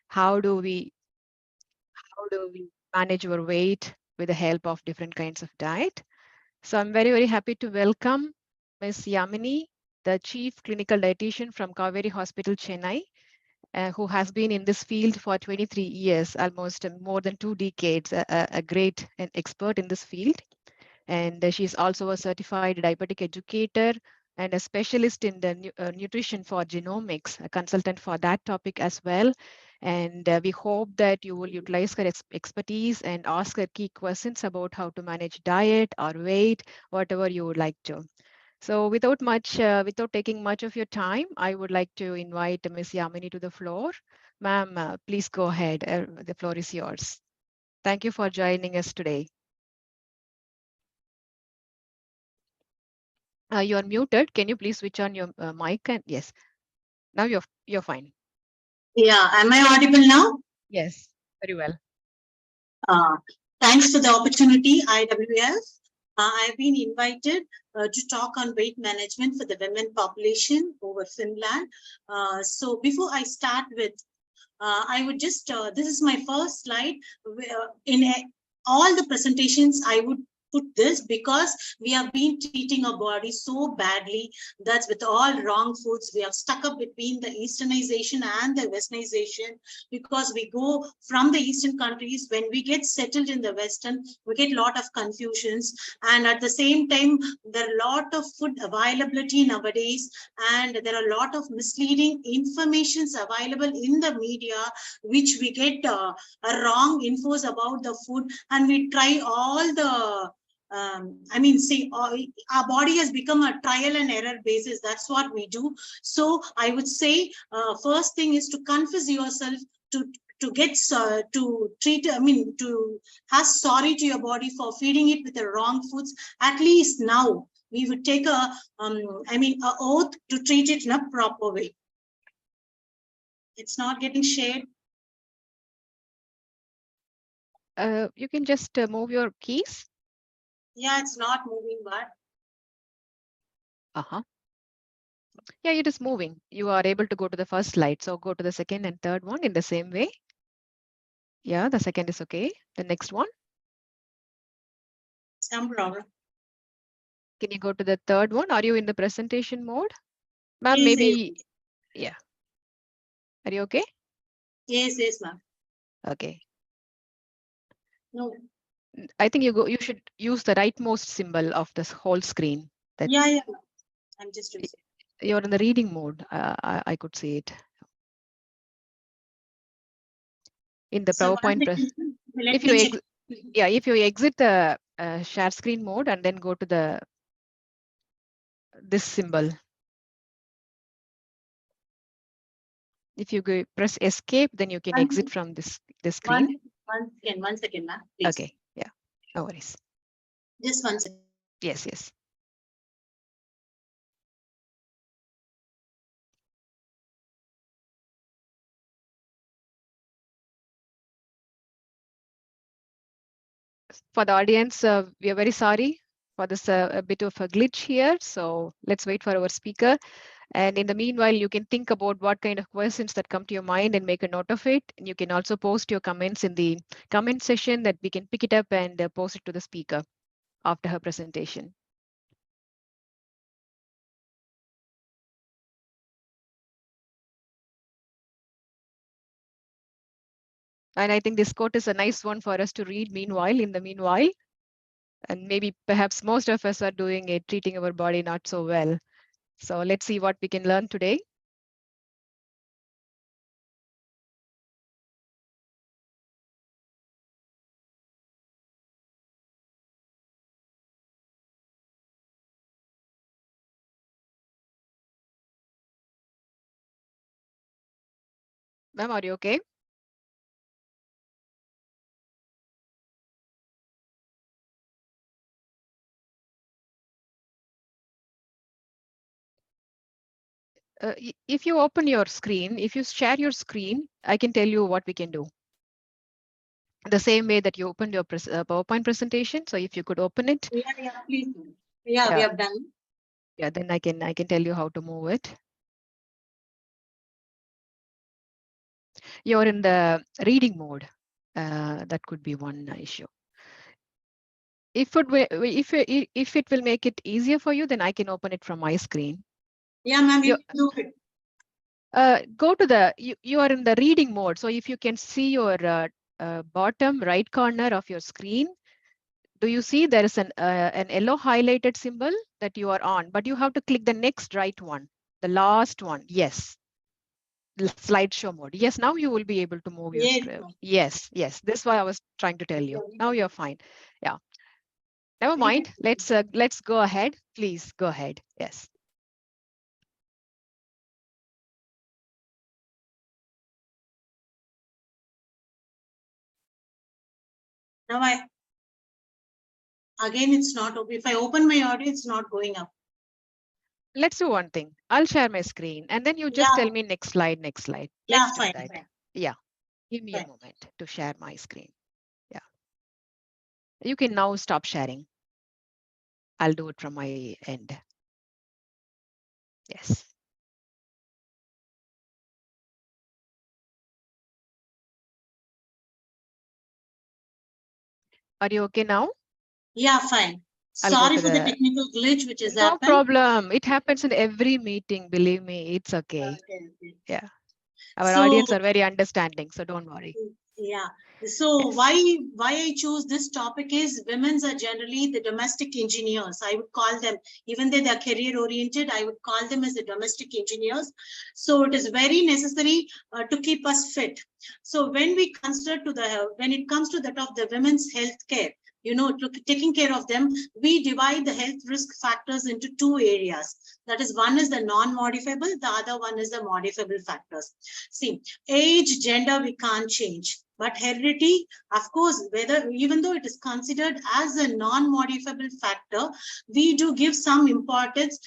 how do we manage our weight with the help of different kinds of diet. So I'm very, very happy to welcome Ms. Yamini, the Chief Clinical Dietitian from Kaveri Hospital, Chennai, who has been in this field for 23 years, almost more than 2 decades, a great and expert in this field. And she's also a certified diabetic educator and a specialist in the nutrition for genomics, a consultant for that topic as well. And we hope that you will utilize her expertise and ask her key questions about how to manage diet or weight, whatever you would like to. So without taking much of your time, I would like to invite Ms. Yamini to the floor. Ma'am, please go ahead. The floor is yours. Thank you for joining us today. You're muted. Can you please switch on your mic? And yes, now you're fine. Yeah, am I audible now? Yes, very well. Thanks for the opportunity, IWF. I've been invited to talk on weight management for the women population over Finland. So before I start with, I would just, this is my first slide. All the presentations, I would put this because we have been treating our body so badly. That's with all wrong foods. We have stuck up between the Easternization and the Westernization because we go from the Eastern countries. When we get settled in the Western, we get a lot of confusions. And at the same time, there are a lot of food availability nowadays, and there are a lot of misleading informations available in the media, which we get wrong infos about the food, and we try all the our body has become a trial and error basis. That's what we do. So I would say first thing is to confess yourself, to get to treat, to have sorry to your body for feeding it with the wrong foods. At least now we would take a oath to treat it in a proper way. It's not getting shared. You can just move your keys. Yeah, it's not moving, but. Yeah, it is moving. You are able to go to the first slide. So go to the second and third one in the same way. Yeah, the second is okay. The next one. Some problem. Can you go to the third one? Are you in the presentation mode? Ma'am, Yes, maybe, yes. Yeah. Are you okay? Yes, ma'am. Okay. No. I think you should use the rightmost symbol of this whole screen. Yeah. I'm just using. You're in the reading mode. I could see it. In the PowerPoint if you exit the share screen mode and then go to this symbol. If you press escape, then you can exit from this screen. One second, ma'am. Okay, yeah, no worries. Just 1 second. Yes. For the audience, we are very sorry for this a bit of a glitch here. So let's wait for our speaker. And in the meanwhile, you can think about what kind of questions that come to your mind and make a note of it. And you can also post your comments in the comment section that we can pick it up and post it to the speaker after her presentation. And I think this quote is a nice one for us to read in the meanwhile. And maybe perhaps most of us are doing it, treating our body not so well. So let's see what we can learn today. Ma'am, are you okay? If you open your screen, if you share your screen, I can tell you what we can do. The same way that you opened your PowerPoint presentation. So if you could open it. Yeah, please. Yeah, we have done. Yeah, then I can tell you how to move it. you're in the reading mode. That could be one issue. If it will make it easier for you, then I can open it from my screen. Yeah, ma'am, you can do it. Go to the, you are in the reading mode. So if you can see your bottom right corner of your screen, do you see there is an yellow highlighted symbol that you are on, but you have to click the next right one, the last one. Yes. Slideshow mode. Yes, now you will be able to move your Yes, screen. ma'am. Yes, yes. This is what I was trying to tell you. Now you're fine. Yeah. Never Yes. mind. Let's go ahead. Please go ahead. Yes. Now again, it's not, if I open my audio, it's not going up. Let's do one thing. I'll share my screen and then you just tell me next slide, next slide. Yeah, Let's do fine, that. fine. Yeah. Give me Fine. a moment to share my screen. Yeah. You can now stop sharing. I'll do it from my end. Yes. Are you okay now? Yeah, fine. I'll go Sorry to for the the, technical glitch which has no happened. problem. It happens in every meeting. Believe me, it's okay. Okay. Yeah. Our So, audience are very understanding, so don't worry. yeah. So Yes. why I choose this topic is women's are generally the domestic engineers. I would call them, even though they're career oriented, I would call them as the domestic engineers. So it is very necessary to keep us fit. So when we consider when it comes to that of the women's health care, taking care of them, we divide the health risk factors into two areas. That is, one is the non-modifiable, the other one is the modifiable factors. See, age, gender, we can't change. But heredity, of course, even though it is considered as a non-modifiable factor, we do give some importance,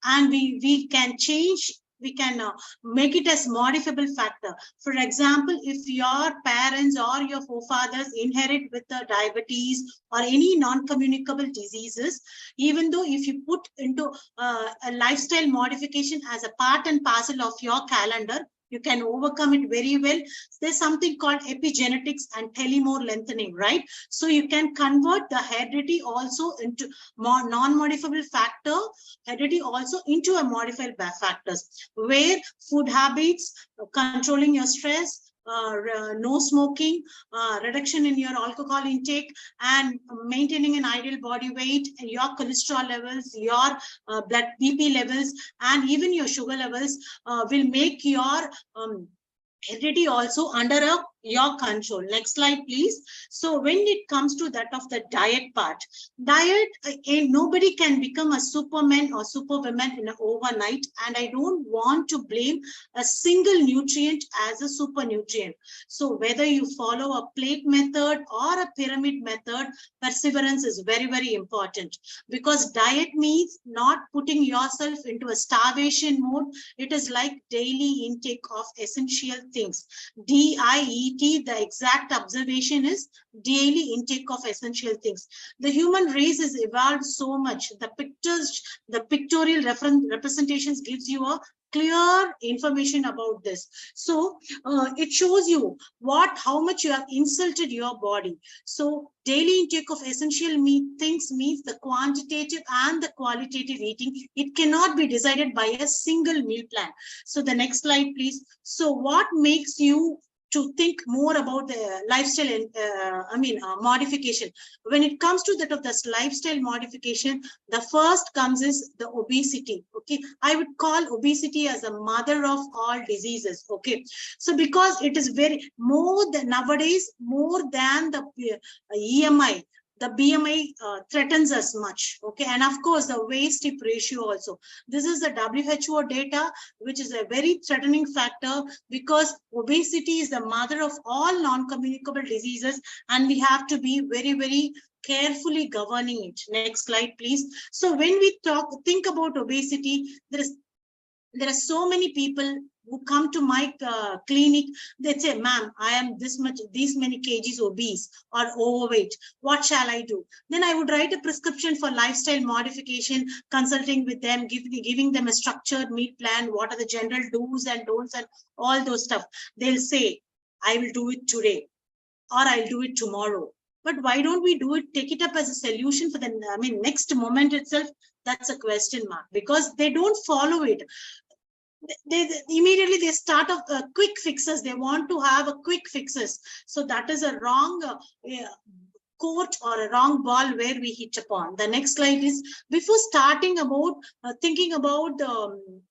and we can change. We can make it as modifiable factor. For example, if your parents or your forefathers inherit with the diabetes or any non-communicable diseases, even though if you put into a lifestyle modification as a part and parcel of your calendar, you can overcome it very well. There's something called epigenetics and telomere lengthening, right? So you can convert the heredity also into non-modifiable factor, heredity also into a modifiable factors, where food habits, controlling your stress, no smoking, reduction in your alcohol intake, and maintaining an ideal body weight, your cholesterol levels, your blood BP levels, and even your sugar levels will make your heredity also under your control. Next slide, please. So when it comes to that of the diet part, nobody can become a superman or superwoman in an overnight, and I don't want to blame a single nutrient as a super nutrient. So whether you follow a plate method or a pyramid method, perseverance is very, very important, because diet means not putting yourself into a starvation mode. It is like daily intake of essential things. DIET, the exact observation is daily intake of essential things. The human race has evolved so much. The pictorial representations gives you a clear information about this. So it shows you how much you have insulted your body. So daily intake of essential things means the quantitative and the qualitative eating. It cannot be decided by a single meal plan. So the next slide, please. So what makes you to think more about the lifestyle, modification? When it comes to that of this lifestyle modification, the first comes is the obesity. Okay, I would call obesity as a mother of all diseases. Okay, so because it is more than nowadays, more than the EMI, the BMI threatens us much. Okay, and of course the waist hip ratio also. This is the WHO data, which is a very threatening factor, because obesity is the mother of all non-communicable diseases, and we have to be very, very carefully governing it. Next slide, please. So when we think about obesity, there are so many people who come to my clinic. They say, ma'am, I am these many kgs obese or overweight. What shall I do? Then I would write a prescription for lifestyle modification, consulting with them, giving them a structured meal plan. What are the general do's and don'ts and all those stuff. They'll say, I will do it today, or I'll do it tomorrow. But why don't we do it, take it up as a solution for the, next moment itself? That's a question mark, because they don't follow it. They immediately they start off quick fixes. They want to have a quick fixes. So that is a wrong court or a wrong ball where we hit upon. The next slide is, before starting about thinking about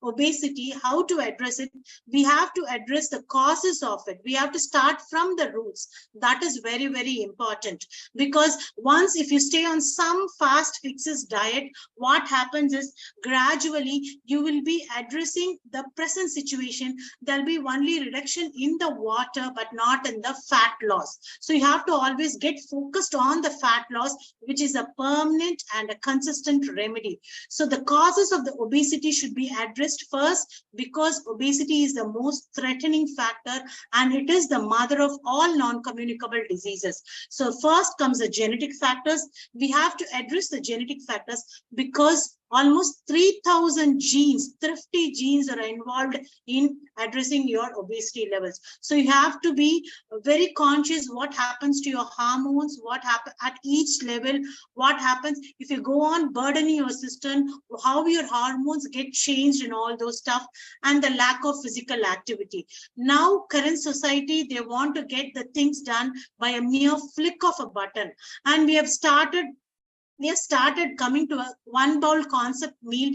obesity, how to address it, we have to address the causes of it. We have to start from the roots. That is very, very important, because once if you stay on some fast fixes diet, what happens is gradually you will be addressing the present situation. There'll be only reduction in the water, but not in the fat loss. So you have to always get focused on the fat loss, which is a permanent and a consistent remedy. So the causes of the obesity should be addressed first, because obesity is the most threatening factor, and it is the mother of all non-communicable diseases. So first comes the genetic factors. We have to address the genetic factors, because almost 3,000 genes, thrifty genes, are involved in addressing your obesity levels. So you have to be very conscious what happens to your hormones, what happens at each level, what happens if you go on burdening your system, how your hormones get changed and all those stuff, and the lack of physical activity. Now, current society, they want to get the things done by a mere flick of a button. And we have started coming to a one bowl concept meal.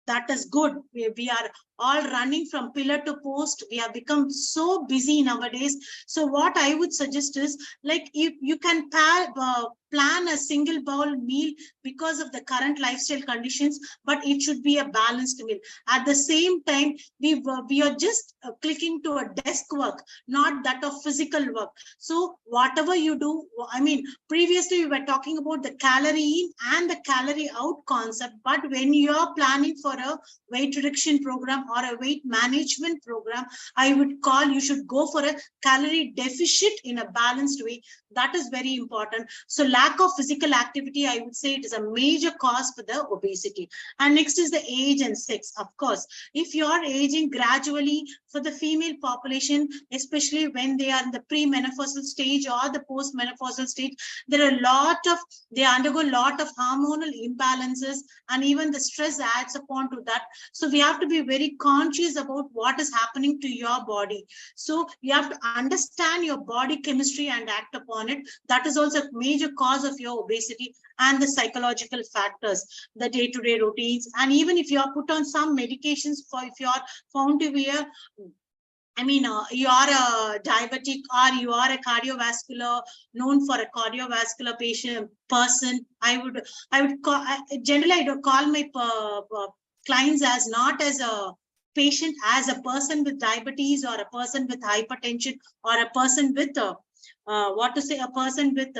That is good. We are all running from pillar to post. We have become so busy nowadays. So what I would suggest is, like, if you can plan a single bowl meal because of the current lifestyle conditions, but it should be a balanced meal. At the same time, we are just clicking to a desk work, not that of physical work. So whatever you do, previously we were talking about the calorie in and the calorie out concept, but when you are planning for a weight reduction program or a weight management program, I would call you should go for a calorie deficit in a balanced way. That is very important. So lack of physical activity, I would say it is a major cause for the obesity. And next is the age and sex. Of course, if you are aging gradually, for the female population, especially when they are in the premenopausal stage or the postmenopausal stage, they undergo a lot of hormonal imbalances, and even the stress adds upon to that. So we have to be very conscious about what is happening to your body. So you have to understand your body chemistry and act upon it. That is also a major cause of your obesity. And the psychological factors, the day-to-day routines, and even if you are put on some medications, for if you are found to be a you are a diabetic, or you are a cardiovascular, known for a cardiovascular person, I would call, generally I don't call my clients as not as a patient, as a person with diabetes, or a person with hypertension, or a person with a person with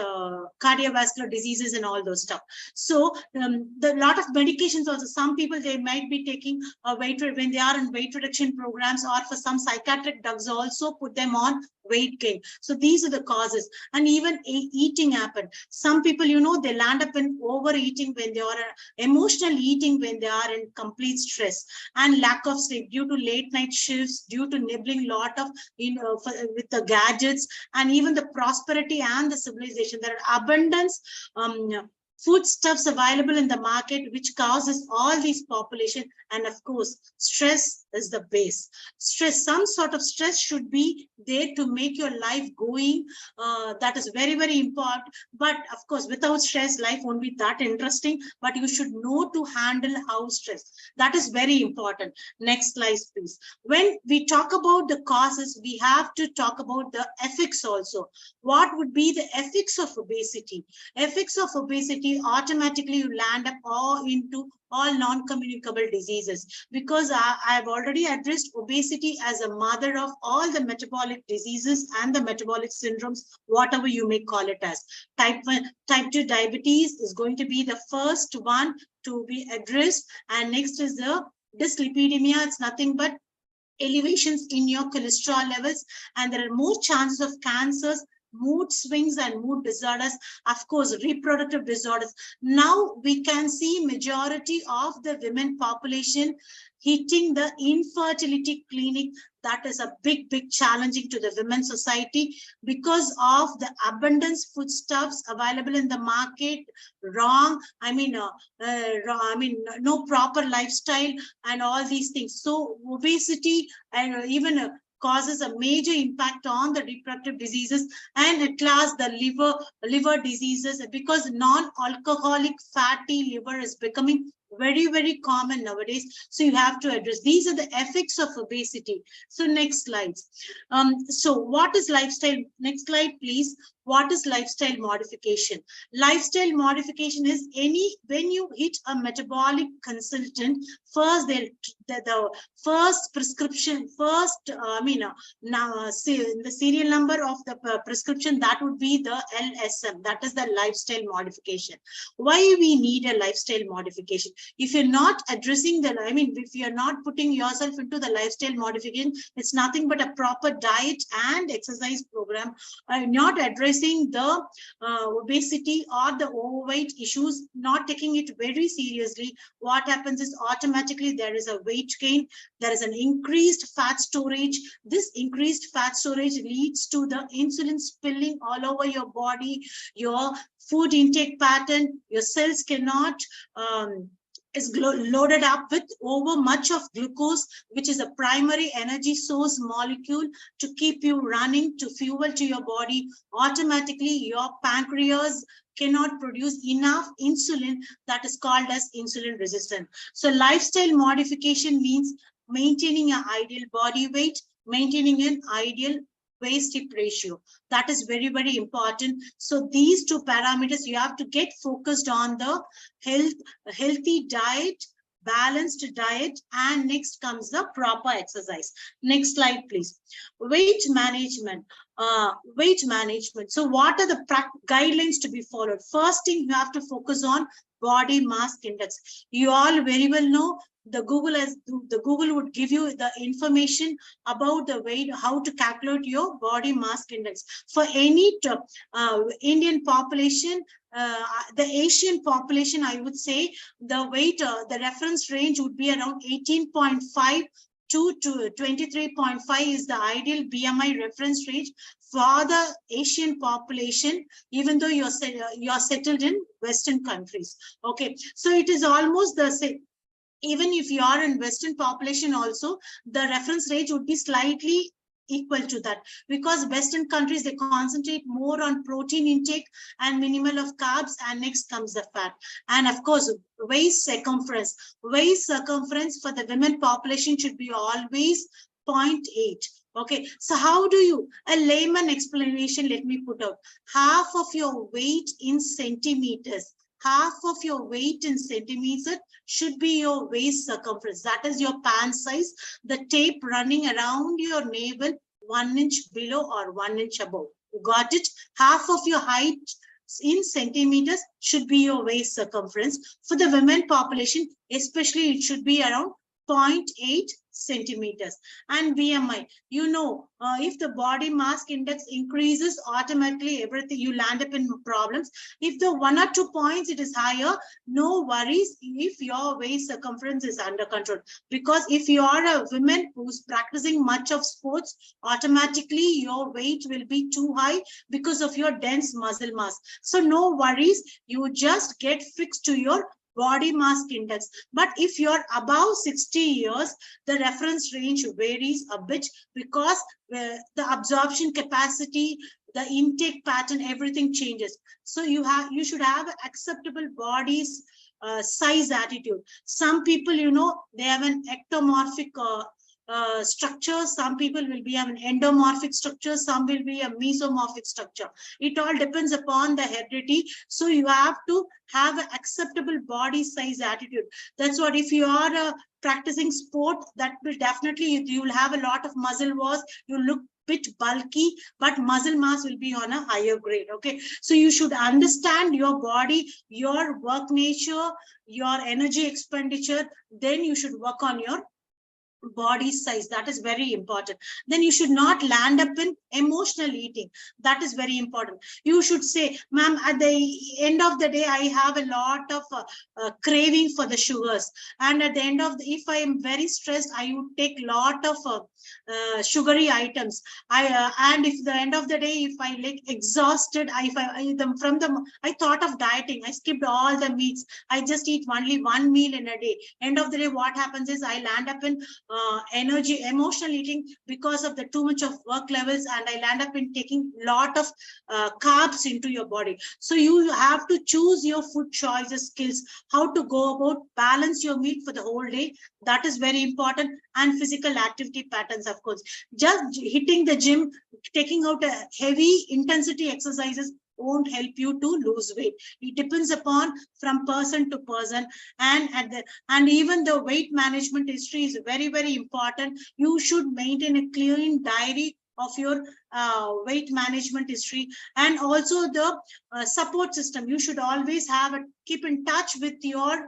cardiovascular diseases and all those stuff. So the lot of medications also, some people, they might be taking a when they are in weight reduction programs, or for some psychiatric drugs also put them on weight gain. So these are the causes. And even eating happen. Some people, they land up in overeating when they are emotional eating, when they are in complete stress, and lack of sleep due to late night shifts, due to nibbling lot of with the gadgets, and even the prosperity and the civilization. There are abundance foodstuffs available in the market, which causes all these population. And of course, stress is the base. Stress, some sort of stress should be there to make your life going. That is very, very important. But of course, without stress, life won't be that interesting. But you should know to handle how stress. That is very important. Next slide, please. When we talk about the causes, we have to talk about the effects also. What would be the effects of obesity? Effects of obesity, automatically you land up into all non-communicable diseases, because I have already addressed obesity as a mother of all the metabolic diseases and the metabolic syndromes, whatever you may call it as. Type 2 diabetes is going to be the first one to be addressed, and next is the dyslipidemia. It's nothing but elevations in your cholesterol levels, and there are more chances of cancers, mood swings and mood disorders, of course, reproductive disorders. Now we can see majority of the women population hitting the infertility clinic. that is a big challenging to the women's society because of the abundance foodstuffs available in the market, wrong, no proper lifestyle and all these things. So obesity and even causes a major impact on the reproductive diseases, and at last the liver diseases, because non-alcoholic fatty liver is becoming very common nowadays. So you have to address these are the effects of obesity. So next slides. So what is lifestyle? Next slide please. What is lifestyle modification? Lifestyle modification is when you hit a metabolic consultant, first the first prescription, the serial number of the prescription, that would be the LSM, that is the lifestyle modification. Why we need a lifestyle modification? If you're not addressing if you're not putting yourself into the lifestyle modification, it's nothing but a proper diet and exercise program, not addressing the obesity or the overweight issues, not taking it very seriously. What happens is automatically there is a weight gain, there is an increased fat storage. This increased fat storage leads to the insulin spilling all over your body, your food intake pattern, your cells cannot is loaded up with over much of glucose, which is a primary energy source molecule to keep you running, to fuel to your body. Automatically your pancreas cannot produce enough insulin, that is called as insulin resistant. So lifestyle modification means maintaining an ideal body weight, maintaining an ideal waist hip ratio. That is very important. So these two parameters, you have to get focused on the healthy diet, balanced diet, and next comes the proper exercise. Next slide please. Weight management. So what are the guidelines to be followed? First thing, you have to focus on body mass index. You all very well know the Google would give you the information about the weight, how to calculate your body mass index. For any Indian population, the Asian population, I would say the weight, the reference range would be around 18.5 to 23.5 is the ideal BMI reference range for the Asian population, even though you're settled in Western countries. Okay, so it is almost the same. Even if you are in Western population also, the reference range would be slightly equal to that, because Western countries, they concentrate more on protein intake and minimal of carbs, and next comes the fat. And of course, waist circumference. Waist circumference for the women population should be always 0.8. Okay, so how do you, a layman explanation, let me put out, half of your weight in centimeters. Half of your weight in centimeters should be your waist circumference. That is your pant size, the tape running around your navel 1 inch below or 1 inch above. You got it? Half of your height in centimeters should be your waist circumference. For the women population, especially, it should be around 0.8 centimeters. And BMI, you know, if the body mass index increases, automatically everything, you land up in problems. If the 1 or 2 points it is higher, no worries if your waist circumference is under control. Because if you are a woman who's practicing much of sports, automatically your weight will be too high because of your dense muscle mass. So no worries, you just get fixed to your body mass index. But if you're above 60 years, the reference range varies a bit, because the absorption capacity, the intake pattern, everything changes. So you should have acceptable bodies size attitude. Some people, you know, they have an ectomorphic structure. Some people will be an endomorphic structure, some will be a mesomorphic structure. It all depends upon the heredity. So you have to have an acceptable body size attitude. That's what, if you are practicing sport, that will definitely, you will have a lot of muscle mass, you look bit bulky, but muscle mass will be on a higher grade. Okay, so you should understand your body, your work nature, your energy expenditure, then you should work on your body size. That is very important. Then you should not land up in emotional eating. That is very important. You should say, ma'am, at the end of the day, I have a lot of craving for the sugars, and at the end of if I am very stressed, I would take lot of sugary items. And if the end of the day, if I like exhausted, I thought of dieting, I skipped all the meats, I just eat only one meal in a day. End of the day, what happens is I land up in emotional eating because of the too much of work levels, and I land up in taking lot of carbs into your body. So you have to choose your food choices skills, how to go about balance your meal for the whole day. That is very important. And physical activity patterns, of course, just hitting the gym, taking out a heavy intensity exercises won't help you to lose weight. It depends upon from person to person. And even the weight management history is very, very important. You should maintain a clean diary of your weight management history, and also the support system. You should always keep in touch with your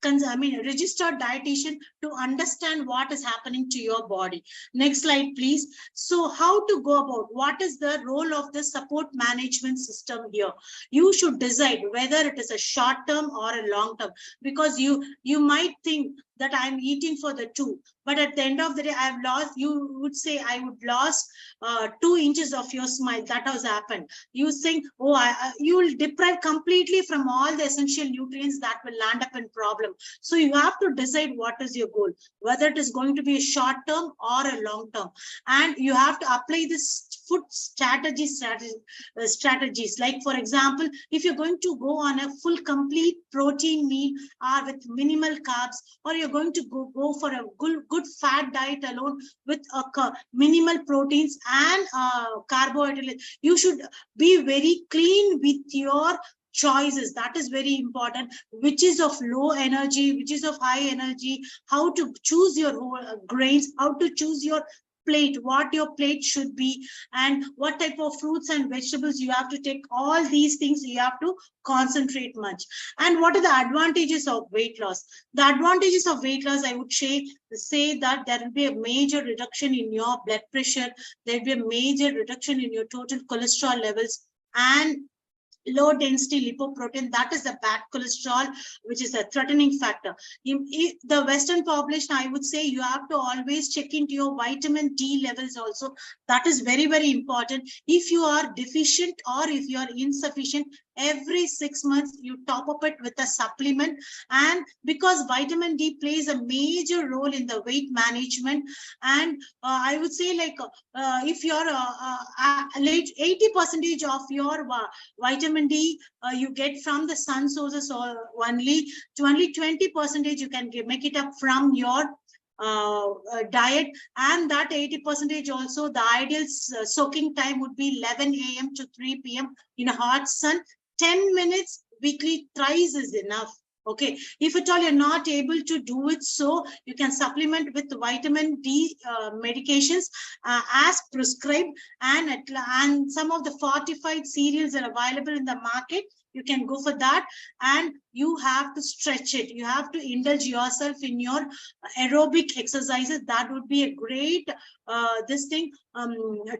registered dietitian to understand what is happening to your body. Next slide, please. So how to go about, what is the role of the support management system here? You should decide whether it is a short term or a long term, because you might think that I'm eating for the two, but at the end of the day, I've lost, you would say, I would lost 2 inches of your smile. That has happened. You think, oh, you will deprive completely from all the essential nutrients, that will land up in problem. So you have to decide what is your goal, whether it is going to be a short term or a long term. And you have to apply this food strategies. Like, for example, if you're going to go on a full complete protein meal or with minimal carbs, or you're going to go for a good fat diet alone with minimal proteins and carbohydrates, you should be very clean with your choices. That is very important. Which is of low energy, which is of high energy, how to choose your grains, how to choose your plate, what your plate should be, and what type of fruits and vegetables you have to take. All these things you have to concentrate much. And what are the advantages of weight loss? The advantages of weight loss, I would say that there will be a major reduction in your blood pressure, there will be a major reduction in your total cholesterol levels, and low density lipoprotein, that is the bad cholesterol, which is a threatening factor. If the Western population, I would say you have to always check into your vitamin D levels also. That is very, very important. If you are deficient or if you are insufficient, every 6 months you top up it with a supplement. And because vitamin D plays a major role in the weight management, and I would say, like, if you're 80% of your vitamin D you get from the sun sources, or only 20% you can make it up from your diet. And that 80% also, the ideal soaking time would be 11 a.m. to 3 p.m. in a hot sun. 10 minutes weekly thrice is enough. Okay, if at all you're not able to do it, so you can supplement with vitamin D medications as prescribed, and some of the fortified cereals are available in the market. You can go for that, and you have to stretch it. You have to indulge yourself in your aerobic exercises. That would be a great this thing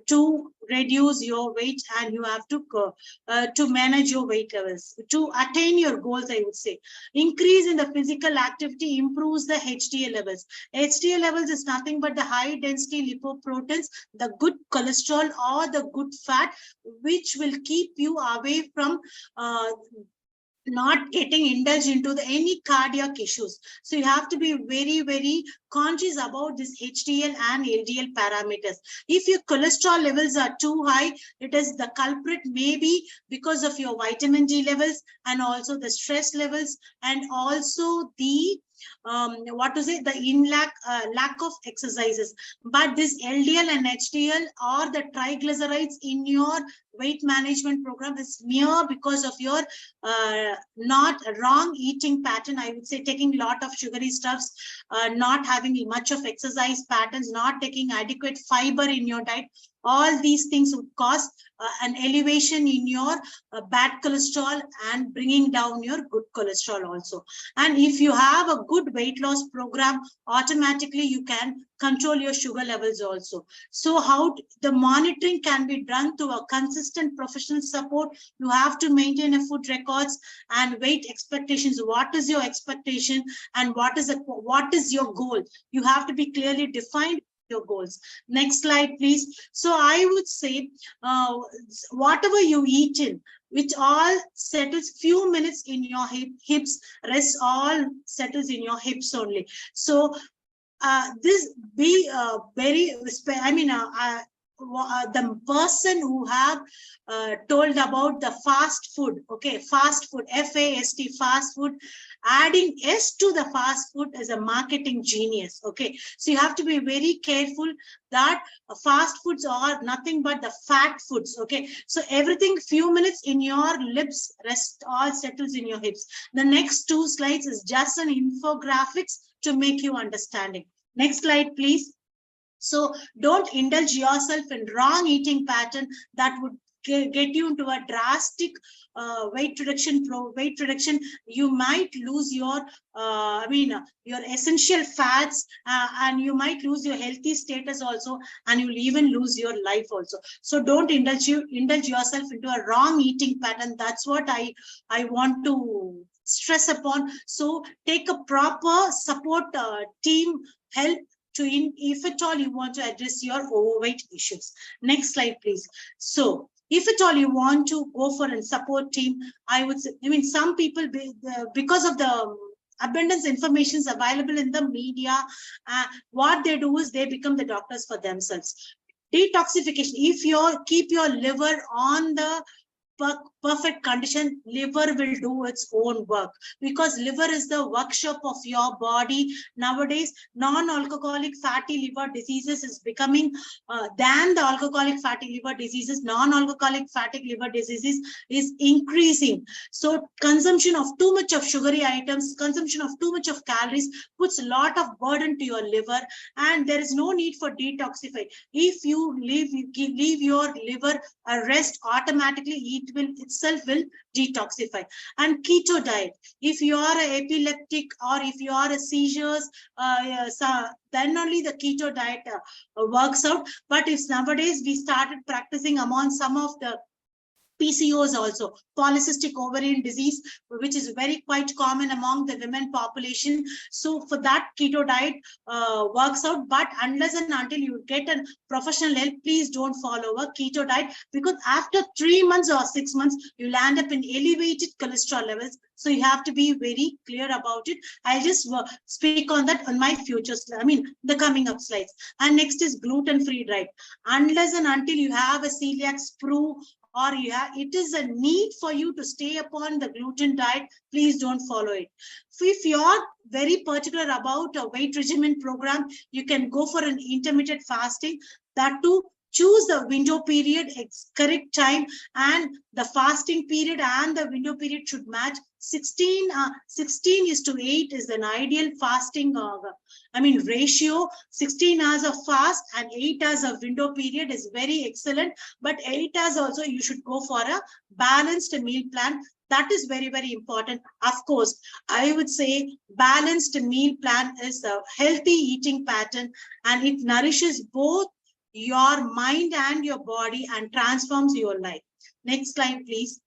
to reduce your weight, and you have to manage your weight levels to attain your goals. I would say increase in the physical activity improves the HDL levels. HDL levels is nothing but the high density lipoproteins, the good cholesterol or the good fat, which will keep you away from not getting indulged into any cardiac issues. So you have to be very, very conscious about this HDL and LDL parameters. If your cholesterol levels are too high, it is the culprit, maybe because of your vitamin D levels, and also the stress levels, and also the lack of exercises. But this LDL and HDL or the triglycerides in your weight management program is mere because of your not wrong eating pattern. I would say taking a lot of sugary stuffs, not having much of exercise patterns, not taking adequate fiber in your diet. All these things would cause an elevation in your bad cholesterol and bringing down your good cholesterol also. And if you have a good weight loss program, automatically you can control your sugar levels also. So how the monitoring can be done through a consistent professional support. You have to maintain a food records and weight expectations. What is your expectation and what is your goal? You have to be clearly defined your goals. Next slide, please. So I would say, whatever you eat in, which all settles few minutes in your hips, rest all settles in your hips only. So this be very, the person who have told about the fast food, okay, fast food, FAST, fast food, adding S to the fast food is a marketing genius, okay. So you have to be very careful that fast foods are nothing but the fat foods, okay. So everything few minutes in your lips, rest all settles in your hips. The next 2 slides is just an infographics to make you understanding. Next slide, please. So don't indulge yourself in wrong eating pattern that would get you into a drastic weight reduction. You might lose your your essential fats, and you might lose your healthy status also, and you'll even lose your life also. So don't indulge yourself into a wrong eating pattern. That's what I want to stress upon. So take a proper support team help to if at all you want to address your overweight issues. Next slide, please. So if at all you want to go for a support team, I would say, some people, because of the abundance information is available in the media, what they do is they become the doctors for themselves. Detoxification, if you keep your liver on the perfect condition, liver will do its own work, because liver is the workshop of your body. Nowadays, non-alcoholic fatty liver diseases is becoming than the alcoholic fatty liver diseases. Non-alcoholic fatty liver diseases is increasing. So consumption of too much of sugary items, consumption of too much of calories puts a lot of burden to your liver, and there is no need for detoxify. If you leave your liver a rest, automatically it will itself will detoxify. And keto diet, if you are an epileptic or if you are a seizures, then only the keto diet works out. But if nowadays we started practicing among some of the PCOS also, polycystic ovarian disease, which is very quite common among the women population. So for that, keto diet works out. But unless and until you get a professional help, please don't follow a keto diet, because after 3 months or 6 months, you'll end up in elevated cholesterol levels. So you have to be very clear about it. I'll just speak on that on my future, the coming up slides. And next is gluten-free diet. Unless and until you have a celiac sprue, or it is a need for you to stay upon the gluten diet, please don't follow it. If you're very particular about a weight regimen program, you can go for an intermittent fasting. That too, choose the window period, correct time, and the fasting period and the window period should match. 16:8 is an ideal fasting ratio. 16 hours of fast and 8 hours of window period is very excellent. But 8 hours also you should go for a balanced meal plan. That is very, very important. Of course, I would say balanced meal plan is a healthy eating pattern, and it nourishes both your mind and your body and transforms your life. Next slide, please.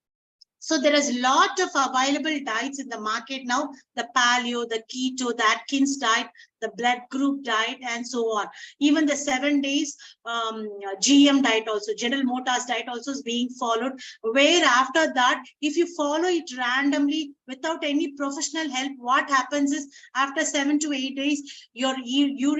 So there is a lot of available diets in the market now, the paleo, the keto, the Atkins diet, the blood group diet, and so on. Even the 7 days GM diet also, General Motors diet also is being followed, where after that, if you follow it randomly without any professional help, what happens is after 7 to 8 days, your your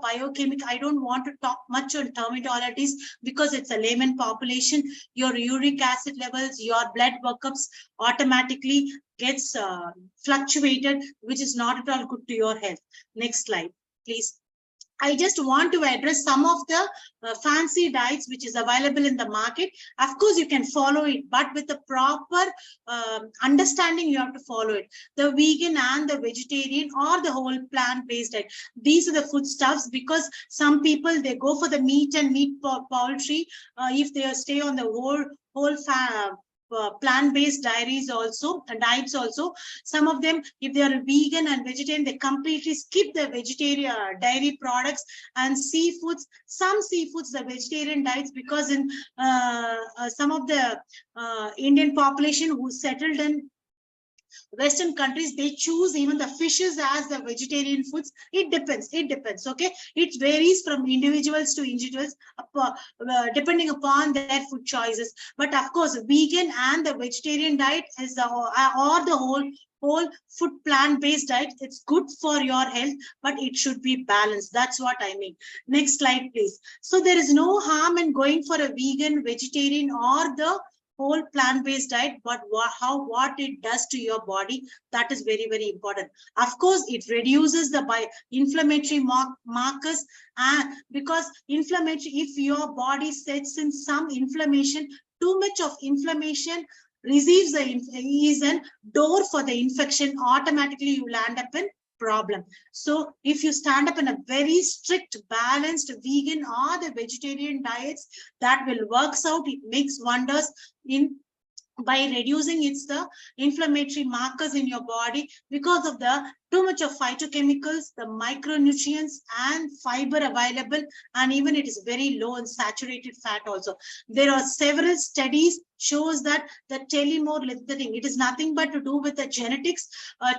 biochemical, I don't want to talk much on terminologies because it's a layman population, your uric acid levels, your blood workups automatically gets fluctuated, which is not at all good to your health. Next slide, please. I just want to address some of the fancy diets which is available in the market. Of course, you can follow it, but with the proper understanding, you have to follow it. The vegan and the vegetarian or the whole plant-based diet. These are the foodstuffs, because some people, they go for the meat and meat poultry. If they stay on the whole plant-based diets also, some of them, if they are vegan and vegetarian, they completely skip the vegetarian dairy products and seafoods. Some seafoods, the vegetarian diets, because in some of the Indian population who settled in Western countries, they choose even the fishes as the vegetarian foods. It depends. Okay, it varies from individuals to individuals, depending upon their food choices. But of course, vegan and the vegetarian diet is or the whole food plant-based diet, it's good for your health, but it should be balanced. That's what I mean. Next slide, please. So there is no harm in going for a vegan, vegetarian, or the whole plant-based diet, but what it does to your body, that is very, very important. Of course, it reduces the inflammatory markers, because inflammatory, if your body sets in some inflammation, too much of inflammation receives is a door for the infection. Automatically you land up in problem. So if you stand up in a very strict, balanced vegan or the vegetarian diets, that will works out. It makes wonders in by reducing the inflammatory markers in your body, because of the too much of phytochemicals, the micronutrients and fiber available, and even it is very low in saturated fat also. There are several studies shows that the telomere lengthening, it is nothing but to do with the genetics.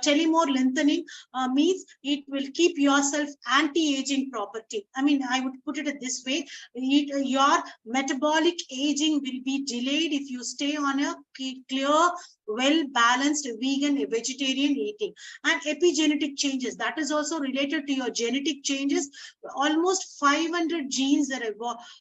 Telomere lengthening means it will keep yourself anti-aging property. I mean, I would put it this way, your metabolic aging will be delayed if you stay on a clear, well-balanced vegan, vegetarian eating. And epigenetic changes, that is also related to your genetic changes. Almost 500 genes that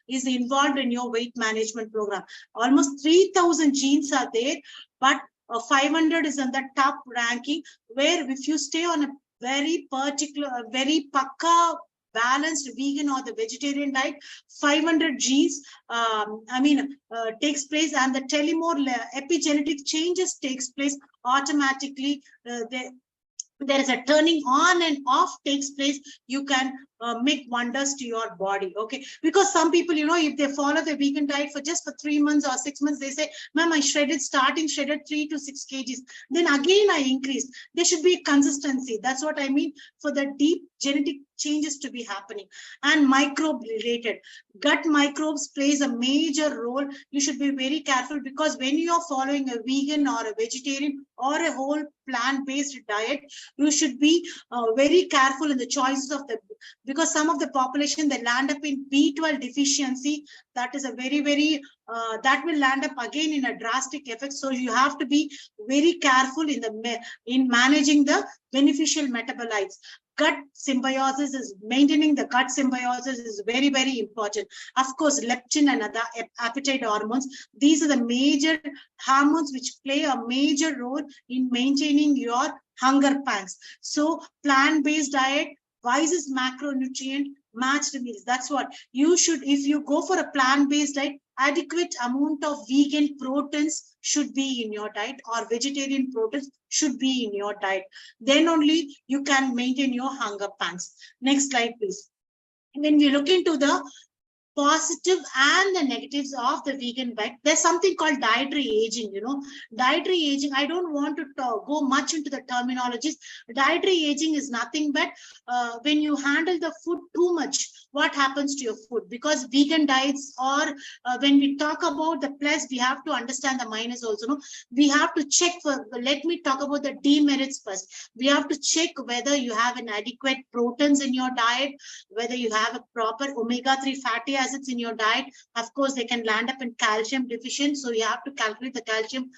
is involved in your weight management program. Almost 3,000 genes are there, but 500 is on the top ranking, where if you stay on a very particular, very pakka balanced vegan or the vegetarian diet, 500 genes takes place, and the telomere epigenetic changes takes place automatically. There is a turning on and off takes place. You can make wonders to your body. Okay, because some people, if they follow the vegan diet for 3 months or 6 months, they say, ma'am, I shredded 3 to 6 kgs, then again I increased. There should be consistency. That's what I mean, for the deep genetic changes to be happening. And microbe related, gut microbes plays a major role. You should be very careful, because when you are following a vegan or a vegetarian or a whole plant-based diet, you should be very careful in the choices of because some of the population, they land up in B12 deficiency. That is a very, very that will land up again in a drastic effect. So you have to be very careful in managing the beneficial metabolites. Gut symbiosis is maintaining the gut symbiosis is very, very important. Of course, leptin and other appetite hormones, these are the major hormones which play a major role in maintaining your hunger pangs. So plant-based diet, wisest macronutrient matched meals. That's what you should, if you go for a plant-based diet, adequate amount of vegan proteins should be in your diet, or vegetarian proteins should be in your diet. Then only you can maintain your hunger pangs. Next slide, please. When we look into the positive and the negatives of the vegan diet, there's something called dietary aging. Dietary aging, I don't want to go much into the terminologies. Dietary aging is nothing but when you handle the food too much, what happens to your food? Because vegan diets, or when we talk about the plus, we have to understand the minus also. We have to check for, let me talk about the demerits first. We have to check whether you have an adequate proteins in your diet, whether you have a proper omega-3 fatty acids in your diet, of course, they can land up in calcium deficient. So you have to calculate the calcium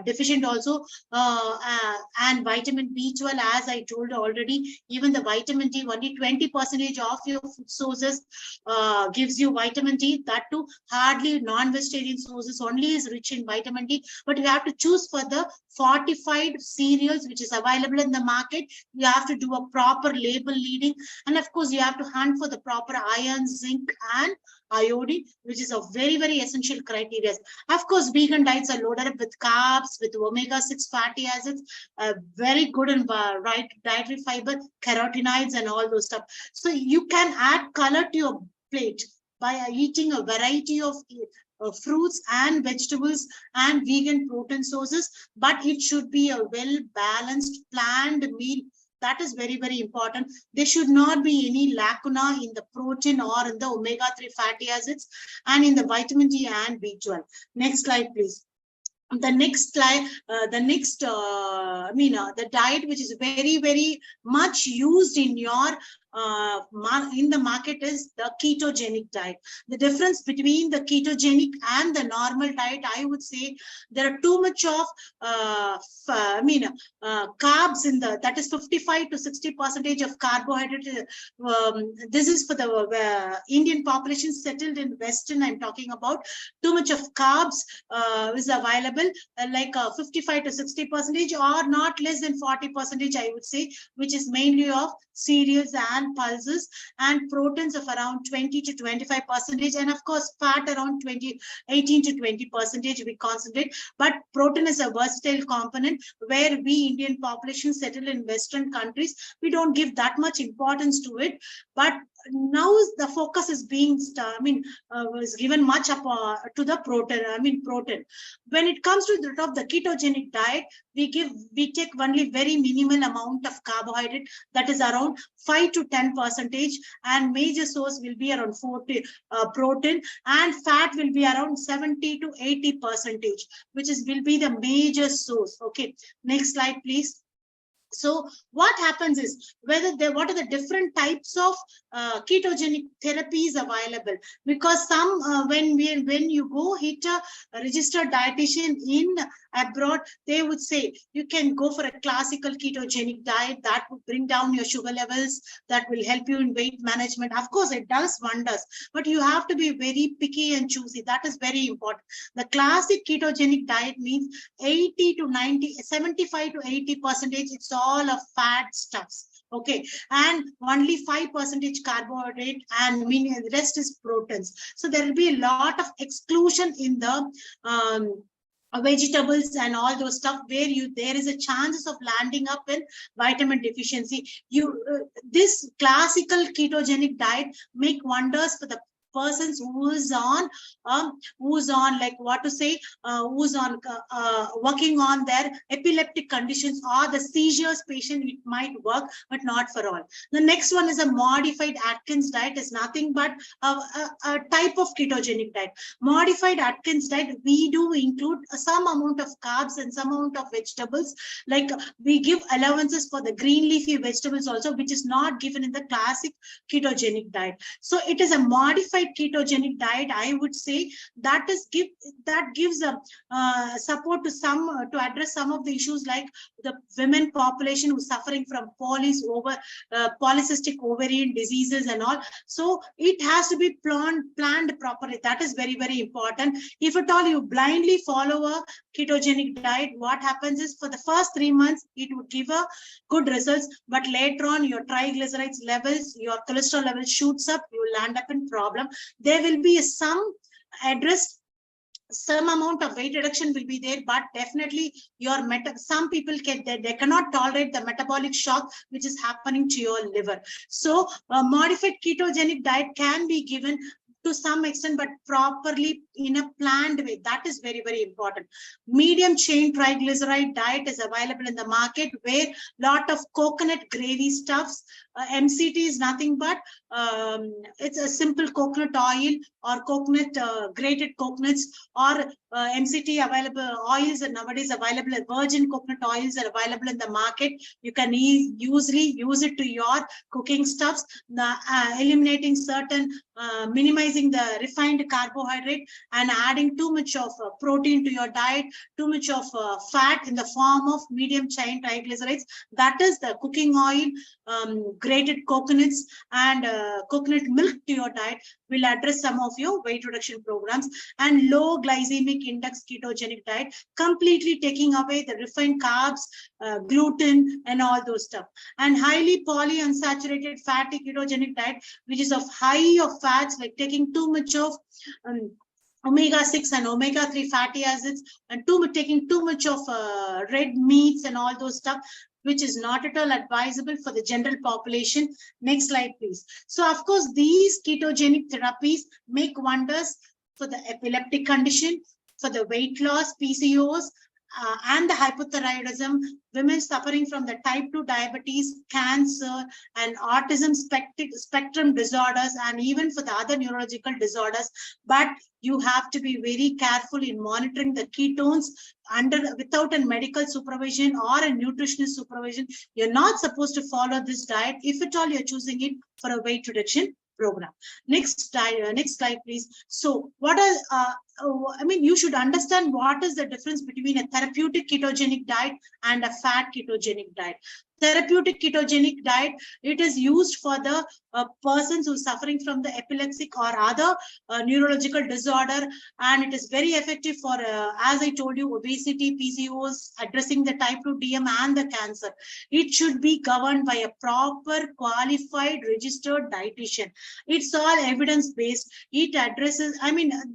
deficient also, and vitamin B12, as I told already. Even the vitamin D, only 20% of your food sources gives you vitamin D. That too, hardly non-vegetarian sources only is rich in vitamin D. But you have to choose for the fortified cereals which is available in the market. You have to do a proper label reading, and of course you have to hunt for the proper iron, zinc, and iodine, which is a very, very essential criteria. Of course, vegan diets are loaded up with carbs, with omega-6 fatty acids, very good and right dietary fiber, carotenoids, and all those stuff. So you can add color to your plate by eating a variety of fruits and vegetables and vegan protein sources, but it should be a well-balanced, planned meal. That is very, very important. There should not be any lacuna in the protein or in the omega-3 fatty acids and in the vitamin D and B12. Next slide, please. The next slide, the diet which is very, very much used in your in the market is the ketogenic diet. The difference between the ketogenic and the normal diet, I would say there are too much of carbs in the, that is 55 to 60% of carbohydrate. This is for the Indian population settled in Western. I'm talking about too much of carbs is available, like 55 to 60% or not less than 40%, I would say, which is mainly of cereals and pulses, and proteins of around 20 to 25%, and of course fat around 18 to 20% we concentrate. But protein is a versatile component where we Indian population settled in Western countries, we don't give that much importance to it. But now the focus is being was given much up to the protein. When it comes to the ketogenic diet, we take only very minimal amount of carbohydrate, that is around 5 to 10%, and major source will be around 40 protein, and fat will be around 70 to 80%, which will be the major source. Okay, next slide, please. So what happens is, what are the different types of ketogenic therapies available? Because some when you go hit a registered dietitian in abroad, they would say you can go for a classical ketogenic diet that would bring down your sugar levels, that will help you in weight management. Of course, it does wonders, but you have to be very picky and choosy. That is very important. The classic ketogenic diet means 80 to 90, 75 to 80%. It's all of fat stuffs. Okay, and only 5% carbohydrate, and the rest is proteins. So there will be a lot of exclusion in the vegetables and all those stuff, where there is a chances of landing up in vitamin deficiency. This classical ketogenic diet make wonders for the persons who's on like what to say, who's on working on their epileptic conditions or the seizures patient. It might work, but not for all. The next one is a modified Atkins diet. Is nothing but a type of ketogenic diet. Modified Atkins diet, we do include some amount of carbs and some amount of vegetables. Like we give allowances for the green leafy vegetables also, which is not given in the classic ketogenic diet. So it is a modified ketogenic diet, I would say, that gives a support to address some of the issues like the women population who's suffering from polycystic ovarian diseases and all. So it has to be planned properly. That is very, very important. If at all you blindly follow a ketogenic diet, what happens is for the first 3 months it would give a good results, but later on your triglycerides levels, your cholesterol level shoots up, you will land up in problem. There will be some amount of weight reduction will be there, but definitely your some people they cannot tolerate the metabolic shock which is happening to your liver. So a modified ketogenic diet can be given to some extent, but properly in a planned way. That is very, very important. Medium chain triglyceride diet is available in the market, where lot of coconut gravy stuffs. MCT is nothing but it's a simple coconut oil or coconut grated coconuts, or MCT available, oils are nowadays available, virgin coconut oils are available in the market. You can usually use it to your cooking stuffs, eliminating certain, minimizing the refined carbohydrate and adding too much of protein to your diet, too much of fat in the form of medium chain triglycerides. That is the cooking oil, grated coconuts and coconut milk to your diet will address some of your weight reduction programs. And low glycemic index ketogenic diet, completely taking away the refined carbs, gluten and all those stuff. And highly polyunsaturated fatty ketogenic diet, which is of high of fats, like taking too much of omega-6 and omega-3 fatty acids, and taking too much of red meats and all those stuff, which is not at all advisable for the general population. Next slide, please. So, of course, these ketogenic therapies make wonders for the epileptic condition, for the weight loss, PCOS, and the hypothyroidism, women suffering from the type 2 diabetes, cancer, and autism spectrum disorders, and even for the other neurological disorders. But you have to be very careful in monitoring the ketones without a medical supervision or a nutritionist supervision. You're not supposed to follow this diet if at all you're choosing it for a weight reduction program. Next slide, please. So what are, you should understand what is the difference between a therapeutic ketogenic diet and a fat ketogenic diet. Therapeutic ketogenic diet, it is used for the persons who are suffering from the epileptic or other neurological disorder, and it is very effective for, as I told you, obesity, PCOS, addressing the type 2 DM and the cancer. It should be governed by a proper, qualified, registered dietitian. It's all evidence-based. It addresses,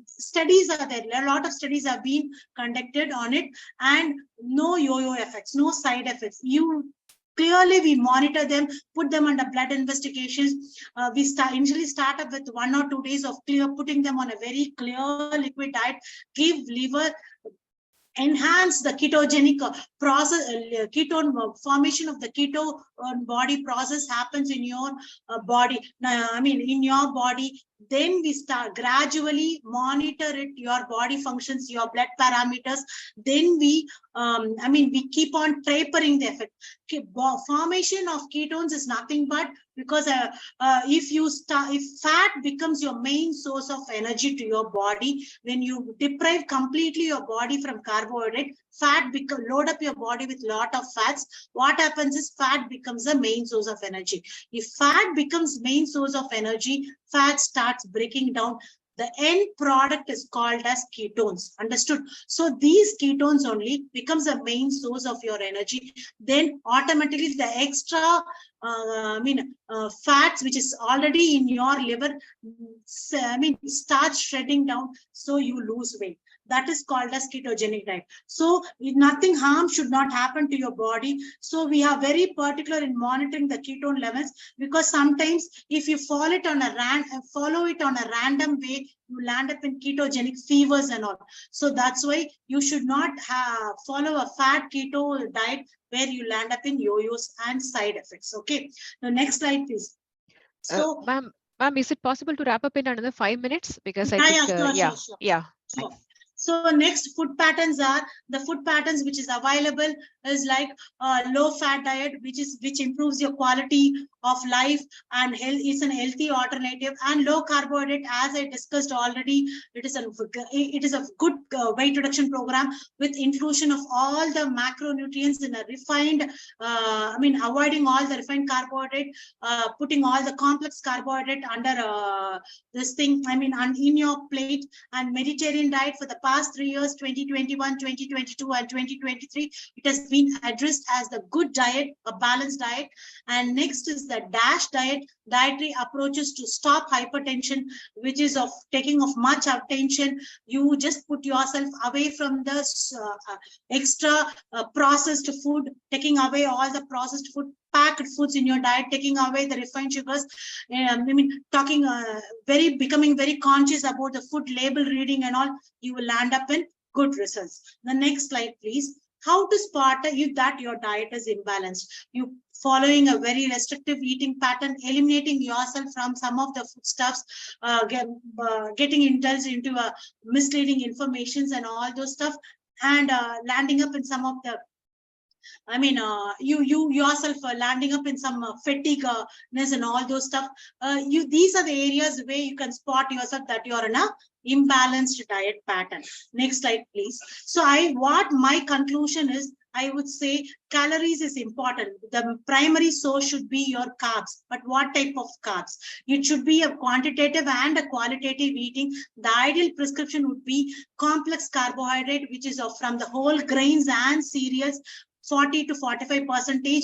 studies are there. A lot of studies have been conducted on it, and no yo-yo effects, no side effects. Clearly, we monitor them, put them under blood investigations. We initially start up with 1 or 2 days of putting them on a very clear liquid diet, give liver, enhance the ketogenic process, ketone formation of the keto body process happens in your body. In your body. Then we start gradually monitor it, your body functions, your blood parameters. Then we keep on tapering the effect. Formation of ketones is nothing but because if fat becomes your main source of energy to your body, when you deprive completely your body from carbohydrate, fat load up your body with lot of fats. What happens is fat becomes the main source of energy. If fat becomes main source of energy, fat starts breaking down. The end product is called as ketones. Understood? So these ketones only becomes the main source of your energy. Then automatically the extra fats which is already in your liver, starts shredding down, so you lose weight. That is called as ketogenic diet. So nothing harm should not happen to your body. So we are very particular in monitoring the ketone levels, because sometimes if you follow it on a random way, you land up in ketogenic fevers and all. So that's why you should not follow a fat keto diet where you land up in yo-yos and side effects. Okay. Now next slide, please. So, ma'am, is it possible to wrap up in another 5 minutes? Because I think, sure. So next food patterns are the food patterns which is available is like low fat diet, which improves your quality of life and health, is an healthy alternative, and low carbohydrate, as I discussed already, it is a good weight reduction program with inclusion of all the macronutrients in a refined, avoiding all the refined carbohydrate, putting all the complex carbohydrate under this thing, in your plate. And Mediterranean diet for the past 3 years, 2021, 2022, and 2023, it has been addressed as the good diet, a balanced diet. And next is the DASH diet, dietary approaches to stop hypertension, which is of taking of much attention. You just put yourself away from the extra processed food, taking away all the processed food, packed foods in your diet, taking away the refined sugars, becoming very conscious about the food label reading and all. You will land up in good results. The next slide, please. how to spot if that your diet is imbalanced. You following a very restrictive eating pattern, eliminating yourself from some of the foodstuffs, getting indulged into misleading informations and all those stuff, and landing up in some of the, I mean, you yourself landing up in some fatigueness and all those stuff. These are the areas where you can spot yourself that you are in a imbalanced diet pattern. Next slide, please. So what my conclusion is, I would say calories is important. The primary source should be your carbs, but what type of carbs? It should be a quantitative and a qualitative eating. The ideal prescription would be complex carbohydrate, which is from the whole grains and cereals, 40 to 45%.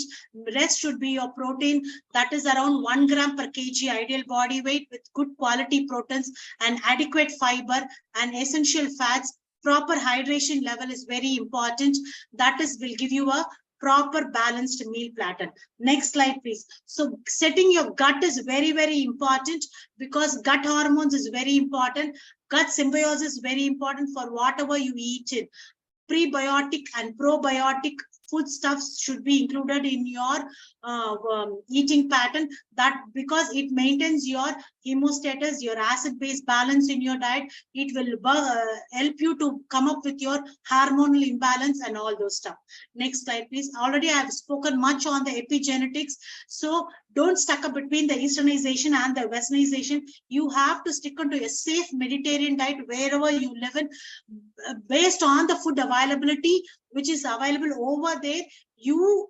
Rest should be your protein, that is around 1 gram per kg ideal body weight, with good quality proteins and adequate fiber and essential fats. Proper hydration level is very important. That is will give you a proper balanced meal platter. Next slide, please. So setting your gut is very, very important, because gut hormones is very important. Gut symbiosis is very important for whatever you eat in. Prebiotic and probiotic foodstuffs should be included in your eating pattern, that because it maintains your hemostatus, your acid-base balance in your diet. It will help you to come up with your hormonal imbalance and all those stuff. Next slide, please. Already I have spoken much on the epigenetics, so don't stuck up between the Easternization and the Westernization. You have to stick onto a safe Mediterranean diet wherever you live in, based on the food availability which is available over there. You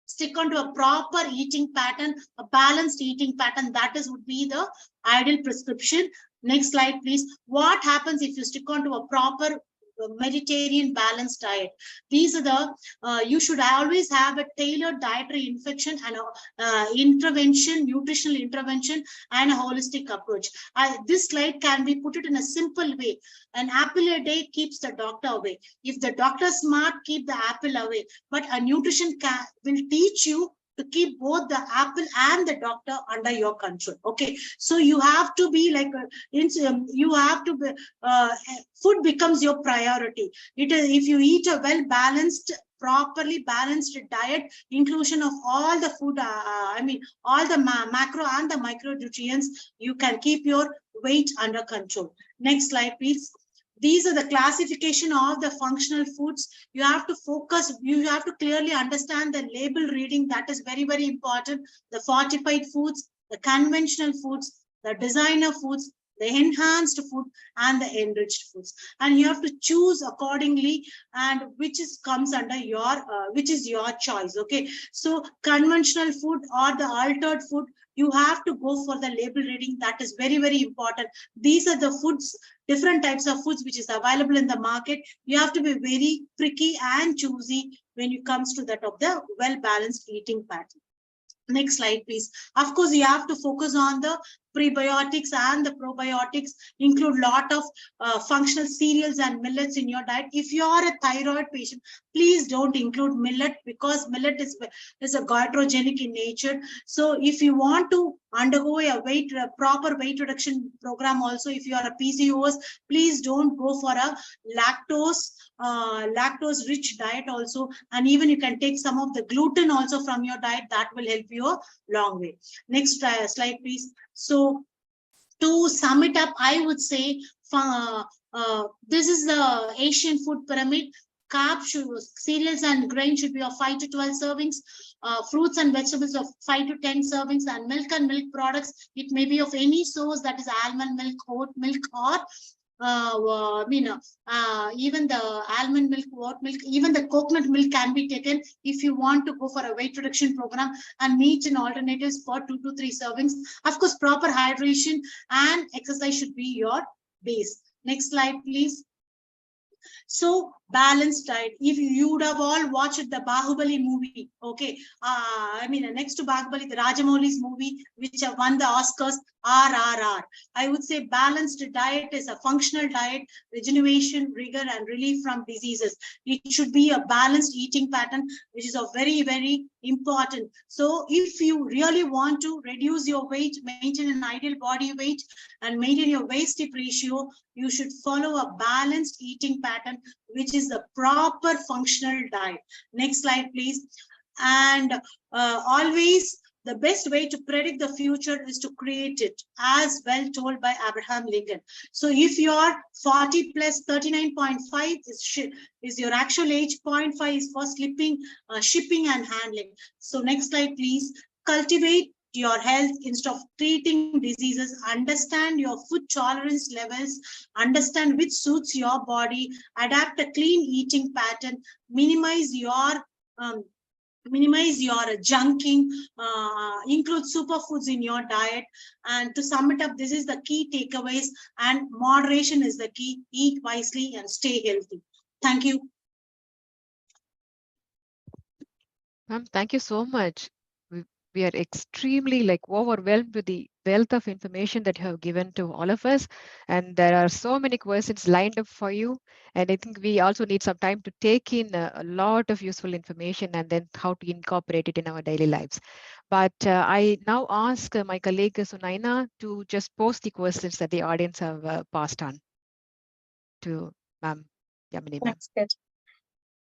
stick onto a proper eating pattern, a balanced eating pattern. That is would be the ideal prescription. Next slide, please. What happens if you stick onto a proper Mediterranean balanced diet? These are the you should always have a tailored dietary infection and intervention, nutritional intervention, and a holistic approach. This slide can be put it in a simple way. An apple a day keeps the doctor away. If the doctor is smart, keep the apple away. But a nutrition will teach you to keep both the apple and the doctor under your control. Okay, so you have to be like you have to be, food becomes your priority. It is, if you eat a well balanced, properly balanced diet, inclusion of all the food, I mean all the macro and the micronutrients, you can keep your weight under control. Next slide, please. These are the classification of the functional foods. You have to focus, you have to clearly understand the label reading. That is very, very important. The fortified foods, the conventional foods, the designer foods, the enhanced food, and the enriched foods. And you have to choose accordingly, and which is comes under your, which is your choice. Okay, so conventional food or the altered food, you have to go for the label reading. That is very, very important. These are the foods, different types of foods which is available in the market. You have to be very tricky and choosy when it comes to that of the well-balanced eating pattern. Next slide, please. Of course, you have to focus on the prebiotics and the probiotics. Include lot of functional cereals and millets in your diet. If you are a thyroid patient, please don't include millet, because millet is a goitrogenic in nature. So if you want to undergo a proper weight reduction program, also if you are a PCOS, please don't go for a lactose rich diet also. And even you can take some of the gluten also from your diet. That will help you a long way. Next slide, please. So to sum it up, I would say this is the Asian food pyramid. Cereals and grain should be of 5 to 12 servings. Fruits and vegetables of 5 to 10 servings, and milk and milk products, it may be of any source, that is almond milk, oat milk, or even the almond milk, oat milk, even the coconut milk can be taken if you want to go for a weight reduction program. And meat and alternatives for 2 to 3 servings. Of course, proper hydration and exercise should be your base. Next slide, please. So balanced diet. If you would have all watched the Bahubali movie, okay, next to Bahubali, the Rajamouli's movie, which have won the Oscars, RRR. I would say balanced diet is a functional diet, regeneration, rigor, and relief from diseases. It should be a balanced eating pattern, which is a very, very important. So if you really want to reduce your weight, maintain an ideal body weight, and maintain your waist-hip ratio, you should follow a balanced eating pattern pattern, which is the proper functional diet. Next slide, please. And always the best way to predict the future is to create it, as well told by Abraham Lincoln. So if you're 40 plus 39.5 is your actual age, 0.5 is for shipping and handling. So next slide, please. Cultivate your health instead of treating diseases. Understand your food tolerance levels, understand which suits your body, adapt a clean eating pattern, minimize your junking, include superfoods in your diet. And to sum it up, this is the key takeaways, and moderation is the key. Eat wisely and stay healthy. Thank you. Ma'am, thank you so much. We are extremely overwhelmed with the wealth of information that you have given to all of us. And there are so many questions lined up for you. And I think we also need some time to take in a lot of useful information and then how to incorporate it in our daily lives. But I now ask my colleague Sunaina to just post the questions that the audience have passed on to Ma'am Yamini, ma'am. That's good.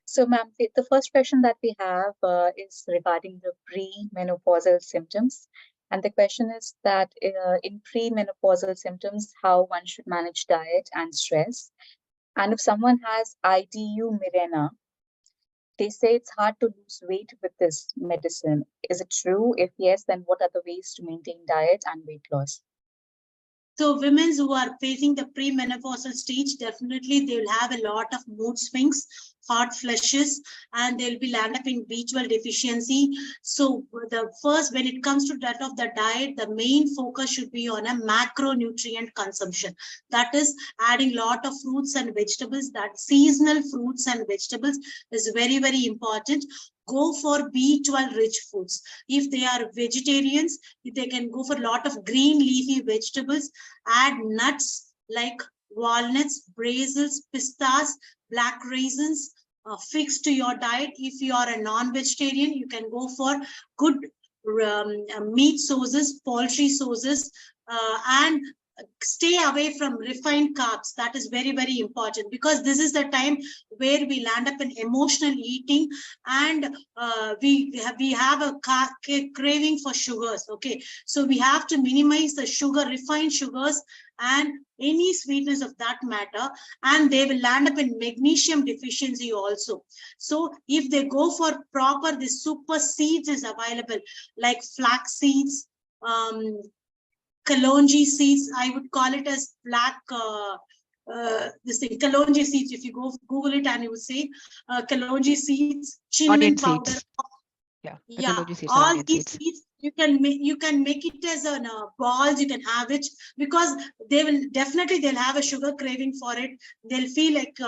So, ma'am, the first question that we have is regarding the pre-menopausal symptoms. And the question is that in pre-menopausal symptoms, how one should manage diet and stress. And if someone has IDU Mirena, they say it's hard to lose weight with this medicine. Is it true? If yes, then what are the ways to maintain diet and weight loss? So women who are facing the premenopausal stage, definitely they will have a lot of mood swings, hot flushes, and they'll be land up in B12 deficiency. So the first, when it comes to that of the diet, the main focus should be on a macronutrient consumption. That is adding lot of fruits and vegetables. That seasonal fruits and vegetables is very, very important. Go for B12 rich foods. If they are vegetarians, they can go for a lot of green leafy vegetables. Add nuts like walnuts, brazils, pistas, black raisins, fixed to your diet. If you are a non-vegetarian, you can go for good meat sources, poultry sources, and stay away from refined carbs. That is very, very important, because this is the time where we land up in emotional eating, and we have a craving for sugars. Okay, so we have to minimize the refined sugars and any sweetness of that matter, and they will land up in magnesium deficiency also. So if they go for proper, the super seeds is available, like flax seeds, kalonji seeds. I would call it as black this thing, kalonji seeds. If you go Google it, and you would say kalonji seeds, cinnamon powder. Seeds. Yeah, seeds, all these seeds you can make it as a balls. You can have it, because they'll have a sugar craving for it. They'll feel like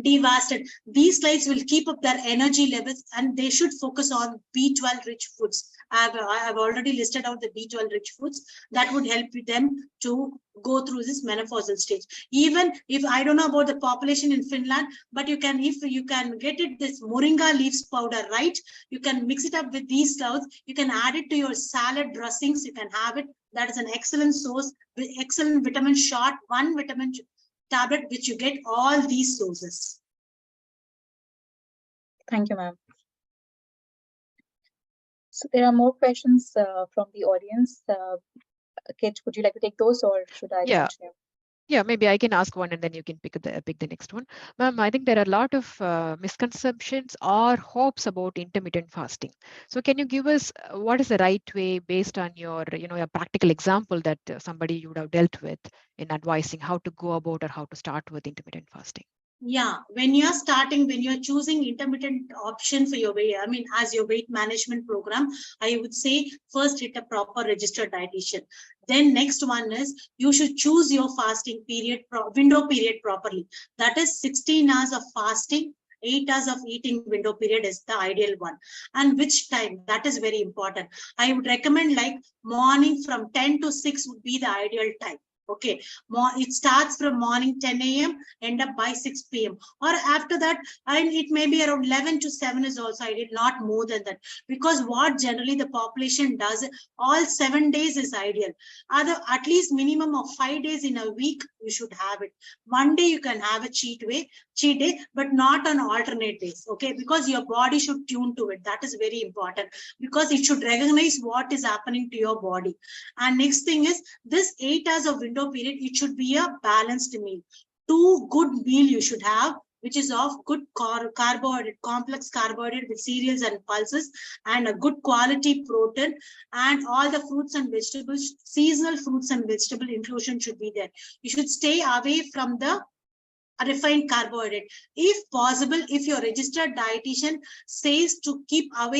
devastated. These slides will keep up their energy levels, and they should focus on B12 rich foods. I've already listed out the B12 rich foods that would help them to go through this menopausal stage. Even if I don't know about the population in Finland, but if you can get it, this moringa leaves powder, right? You can mix it up with these clouds. You can add it to your salad dressings. You can have it. That is an excellent source with excellent vitamin shot, one vitamin tablet, which you get all these sources. Thank you, ma'am. So there are more questions from the audience. Kit, would you like to take those, or should I continue? Yeah, maybe I can ask one and then you can pick the next one. Ma'am, I think there are a lot of misconceptions or hopes about intermittent fasting. So can you give us what is the right way, based on your, a practical example that somebody you would have dealt with in advising how to go about or how to start with intermittent fasting? Yeah, when you're choosing intermittent option for your weight, as your weight management program, I would say first hit a proper registered dietitian. Then next one is you should choose your fasting period, window period properly. That is 16 hours of fasting, 8 hours of eating window period is the ideal one. And which time, that is very important. I would recommend like morning from 10 to 6 would be the ideal time. Okay, it starts from morning 10 a.m. end up by 6 p.m. or after that, and it may be around 11 to 7 is also ideal, not more than that, because what generally the population does, all 7 days is ideal. At least minimum of 5 days in a week you should have it. One day you can have a cheat day, but not on alternate days. Okay, because your body should tune to it. That is very important, because it should recognize what is happening to your body. And next thing is, this 8 hours of window period, it should be a balanced meal. 2 good meal you should have, which is of good carbohydrate, complex carbohydrate with cereals and pulses, and a good quality protein, and all the fruits and vegetables, seasonal fruits and vegetable inclusion should be there. You should stay away from the refined carbohydrate. If possible, if your registered dietitian says to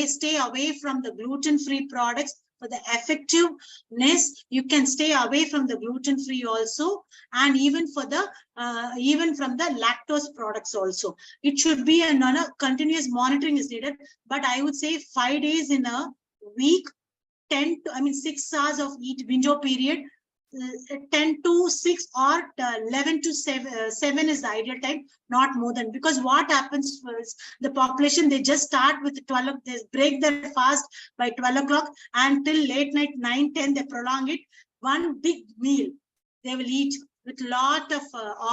stay away from the gluten-free products, for the effectiveness, you can stay away from the gluten-free also, and even for the even from the lactose products also. It should be a continuous monitoring is needed, but I would say 5 days in a week, 6 hours of window period, 10 to 6 or 11 to 7 is the ideal time, not more than, because what happens is the population, they just start with 12, they break their fast by 12 o'clock until late night 9-10, they prolong it. One big meal they will eat with lot of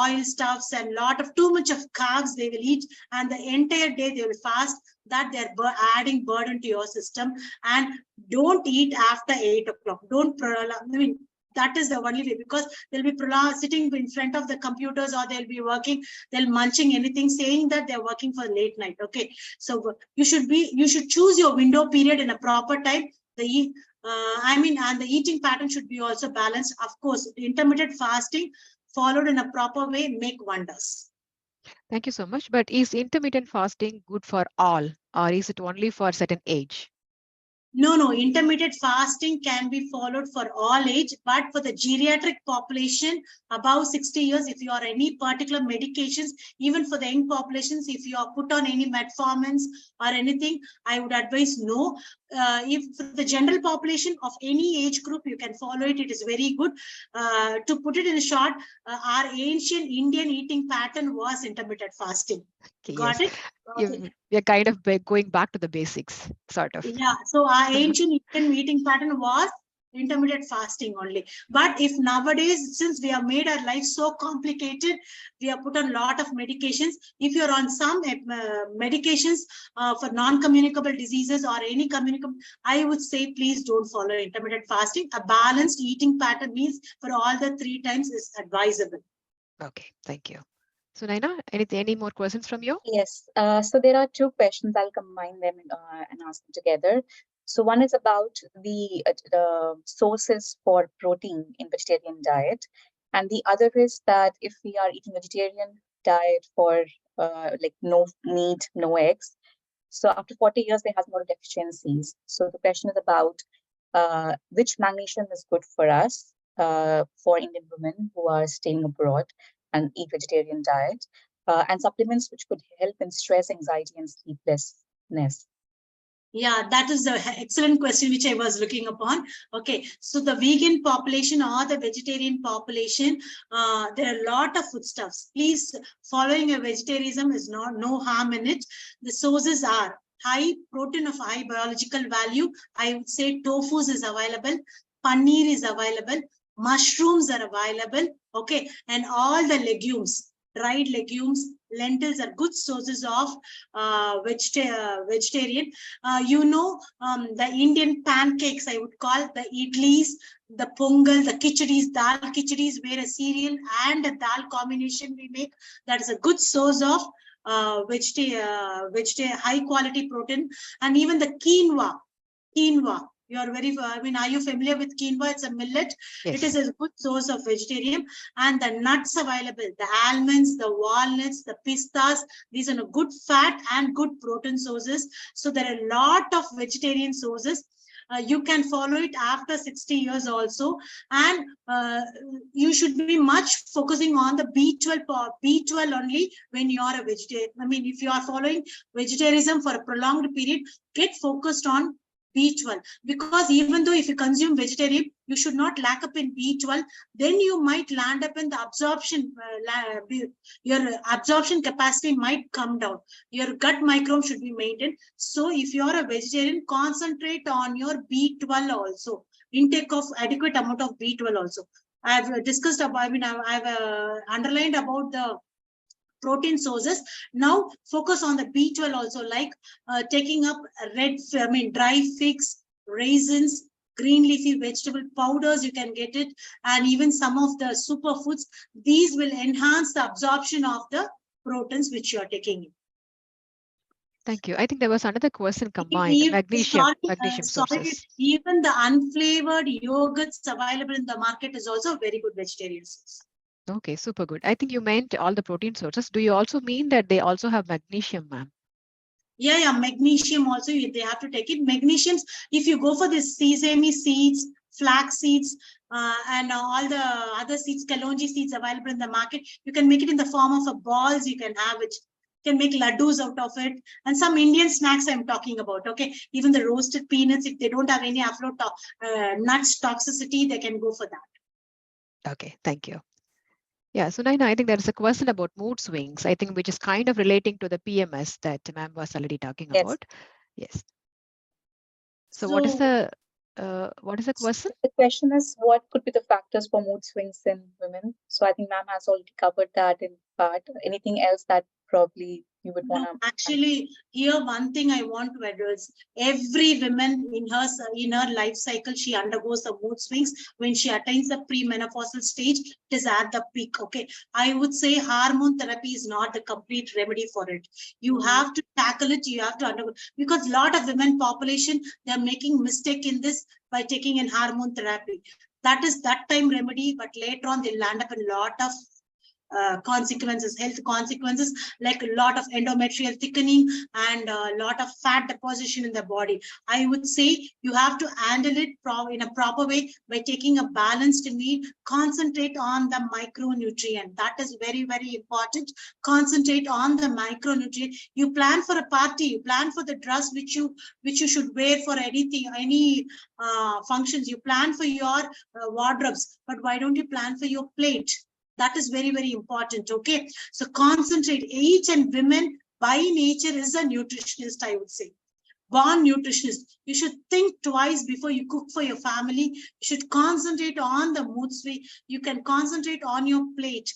oil stuffs and lot of too much of carbs they will eat, and the entire day they will fast. That they're adding burden to your system. And don't eat after 8 o'clock. Don't prolong. That is the only way, because they'll be sitting in front of the computers, or they'll be working, they'll munching anything, saying that they're working for late night. Okay, so you should choose your window period in a proper time. And the eating pattern should be also balanced. Of course, intermittent fasting followed in a proper way make wonders. Thank you so much. But is intermittent fasting good for all, or is it only for certain age? No, intermittent fasting can be followed for all age, but for the geriatric population above 60 years, if you are any particular medications, even for the young populations, if you are put on any metformins or anything, I would advise no. If for the general population of any age group, you can follow it. It is very good. To put it in short, our ancient Indian eating pattern was intermittent fasting. Okay, Got yes. it? We are kind of going back to the basics, sort of. Yeah, so our ancient Indian eating pattern was intermittent fasting only. But if nowadays, since we have made our life so complicated, we have put on a lot of medications. If you're on some medications for non-communicable diseases or any communicable, I would say please don't follow intermittent fasting. A balanced eating pattern means for all the 3 times is advisable. Okay, thank you. So Naina, any more questions from you? Yes, so there are 2 questions. I'll combine them and ask them together. So one is about the sources for protein in vegetarian diet. And the other is that if we are eating vegetarian diet for like no meat, no eggs, so after 40 years, there has more deficiencies. So the question is about which magnesium is good for us, for Indian women who are staying abroad and eat vegetarian diet, and supplements which could help in stress, anxiety, and sleeplessness. Yeah, that is an excellent question which I was looking upon. Okay, so the vegan population or the vegetarian population, there are a lot of foodstuffs. Please, following a vegetarianism is no harm in it. The sources are high protein of high biological value. I would say tofu is available, paneer is available, mushrooms are available. Okay, and all the legumes. Dried legumes, lentils are good sources of vegetarian. The Indian pancakes, I would call the idlis, the pongal, the khichadis, dal khichadis, where a cereal and a dal combination we make. That is a good source of high quality protein. And even the quinoa. You are are you familiar with quinoa? It's a millet. Yes. It is a good source of vegetarian. And the nuts available, the almonds, the walnuts, the pistas, these are good fat and good protein sources. So there are a lot of vegetarian sources. You can follow it after 60 years also. And you should be much focusing on the B12 only when you are a vegetarian. If you are following vegetarianism for a prolonged period, get focused on B12, because even though if you consume vegetarian, you should not lack up in B12, then you might land up in the absorption, your absorption capacity might come down. Your gut microbiome should be maintained. So if you are a vegetarian, concentrate on your B12 also, intake of adequate amount of B12 also. I've discussed about, I mean, I've underlined about the protein sources. Now focus on the B12 also, like taking up dry figs, raisins, green leafy vegetable powders, you can get it, and even some of the superfoods. These will enhance the absorption of the proteins which you are taking in. Thank you. I think there was another question combined, magnesium sources. Even the unflavored yogurts available in the market is also a very good vegetarian source. Okay, super good. I think you meant all the protein sources. Do you also mean that they also have magnesium, ma'am? Yeah, magnesium also, they have to take it. Magnesiums, if you go for the sesame seeds, flax seeds, and all the other seeds, kalonji seeds available in the market, you can make it in the form of a balls, you can have it. You can make laddus out of it. And some Indian snacks I'm talking about, okay? Even the roasted peanuts, if they don't have any nuts toxicity, they can go for that. Okay, thank you. Yeah, so Naina, I think there is a question about mood swings, I think, which is kind of relating to the PMS that ma'am was already talking about. Yes. So what is the question? The question is, what could be the factors for mood swings in women? So I think ma'am has already covered that in part. Anything else that probably you would want to? Actually, here one thing I want to address: every woman in her life cycle, she undergoes the mood swings. When she attains the premenopausal stage, it is at the peak. Okay, I would say hormone therapy is not the complete remedy for it. You have to tackle it. You have to undergo, because a lot of women population, they are making mistake in this by taking in hormone therapy. That is that time remedy, but later on they land up in a lot of consequences, health consequences, like a lot of endometrial thickening and a lot of fat deposition in the body. I would say you have to handle it in a proper way by taking a balanced meal. Concentrate on the micronutrient. That is very, very important. Concentrate on the micronutrient. You plan for a party, you plan for the dress which you should wear for anything, any functions. You plan for your wardrobes, but why don't you plan for your plate? That is very, very important. Okay, so concentrate. Each and women by nature is a nutritionist, I would say. Born nutritionist. You should think twice before you cook for your family. You should concentrate on the mood swing. You can concentrate on your plate.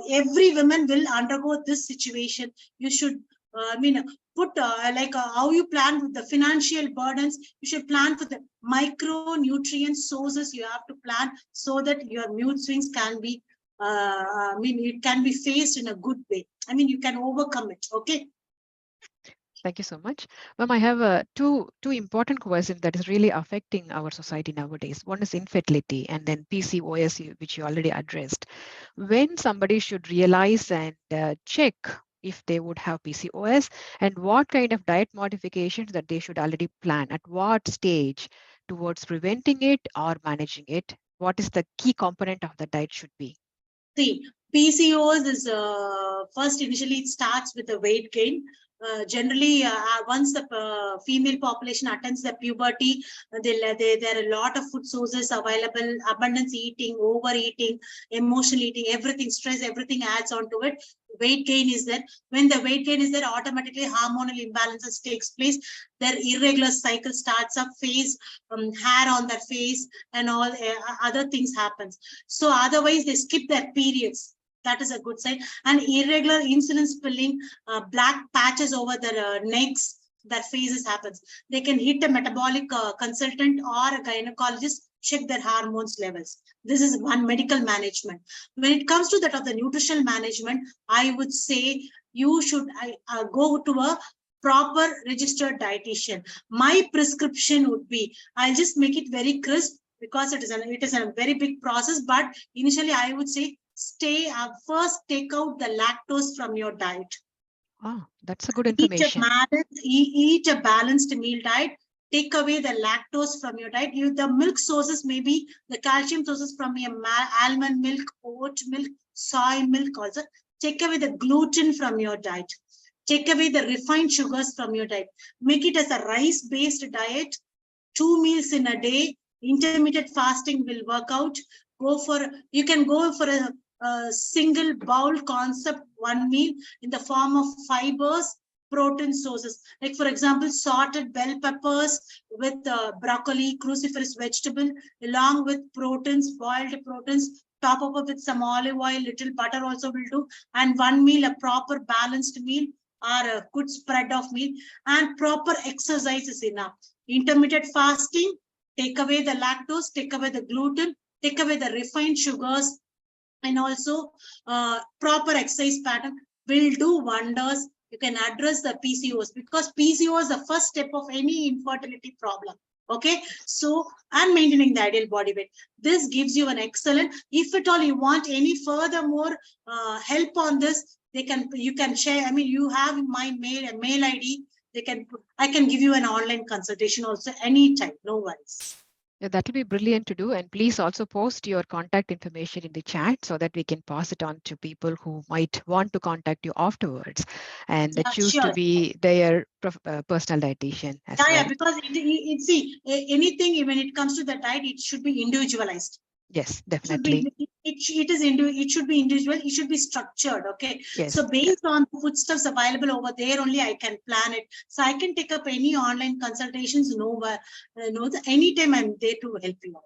Every woman will undergo this situation. You should put how you plan with the financial burdens. You should plan for the micronutrient sources. You have to plan so that your mood swings can be it can be faced in a good way. You can overcome it. Okay. Thank you so much. Ma'am, I have two important questions that is really affecting our society nowadays. One is infertility, and then PCOS, which you already addressed. When somebody should realize and check if they would have PCOS, and what kind of diet modifications that they should already plan, at what stage towards preventing it or managing it, what is the key component of the diet should be? See, PCOS is first initially it starts with the weight gain. Generally, once the female population attains the puberty, there are a lot of food sources available, abundance eating, overeating, emotional eating, everything, stress, everything adds on to it. Weight gain is there. When the weight gain is there, automatically hormonal imbalances takes place. Their irregular cycle starts up, face, hair on their face, and all other things happens. So otherwise, they skip their periods. That is a good sign. And irregular insulin spilling, black patches over their necks, their faces happens. They can hit a metabolic consultant or a gynecologist, check their hormones levels. This is one medical management. When it comes to that of the nutritional management, I would say you should go to a proper registered dietitian. My prescription would be, I'll just make it very crisp because it is a very big process, but initially I would say first take out the lactose from your diet. Oh, that's a good information. Eat a balanced meal diet. Take away the lactose from your diet. The milk sources, maybe the calcium sources from your almond milk, oat milk, soy milk also. Take away the gluten from your diet. Take away the refined sugars from your diet. Make it as a rice-based diet. 2 meals in a day. Intermittent fasting will work out. You can go for a single bowl concept, 1 meal in the form of fibers, protein sources. Like for example, sorted bell peppers with broccoli, cruciferous vegetable, along with proteins, boiled proteins, top up with some olive oil, little butter also will do. And 1 meal, a proper balanced meal or a good spread of meal, and proper exercise is enough. Intermittent fasting, take away the lactose, take away the gluten, take away the refined sugars, and also proper exercise pattern will do wonders. You can address the PCOS, because PCOS is the first step of any infertility problem. Okay, so and maintaining the ideal body weight. This gives you an excellent. If at all you want any further more help on this, you can share. I mean, you have my mail ID. I can give you an online consultation also anytime. No worries. Yeah, that will be brilliant to do. And please also post your contact information in the chat so that we can pass it on to people who might want to contact you afterwards and choose to be their personal dietitian as well. Yeah, because see, anything when it comes to the diet, it should be individualized. Yes, definitely. It should be individual. It should be structured. Okay. Yes. So based on the foodstuffs available over there, only I can plan it. So I can take up any online consultations. Anytime I'm there to help you out.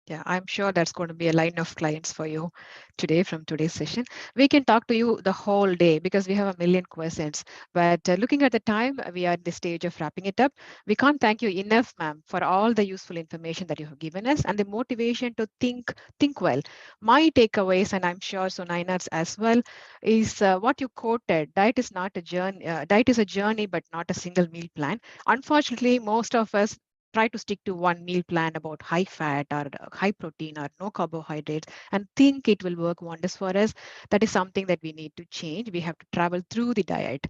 Yeah, I'm sure that's going to be a line of clients for you today from today's session. We can talk to you the whole day because we have a million questions. But looking at the time, we are at the stage of wrapping it up. We can't thank you enough, ma'am, for all the useful information that you have given us and the motivation to think well. My takeaways, and I'm sure Sunaina's as well, is what you quoted. Diet is not a journey. Diet is a journey, but not a single meal plan. Unfortunately, most of us try to stick to one meal plan about high fat or high protein or no carbohydrates and think it will work wonders for us. That is something that we need to change. We have to travel through the diet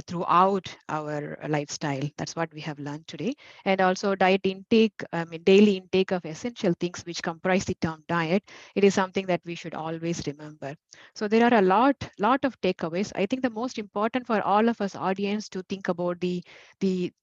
throughout our lifestyle. That's what we have learned today. And also diet intake, daily intake of essential things which comprise the term diet. It is something that we should always remember. So there are a lot of takeaways. I think the most important for all of us audience to think about the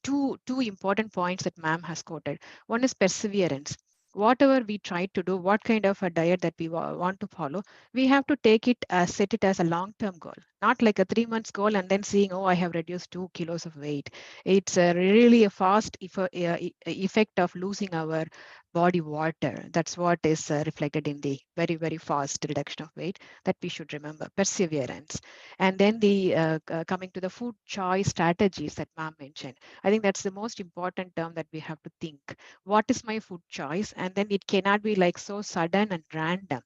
two important points that ma'am has quoted. One is perseverance. Whatever we try to do, what kind of a diet that we want to follow, we have to take it set it as a long-term goal, not like a 3 months goal and then seeing, oh, I have reduced 2 kilos of weight. It's really a fast effect of losing our body water. That's what is reflected in the very, very fast reduction of weight that we should remember. Perseverance. And then the coming to the food choice strategies that ma'am mentioned. I think that's the most important term that we have to think. What is my food choice? And then it cannot be like so sudden and random.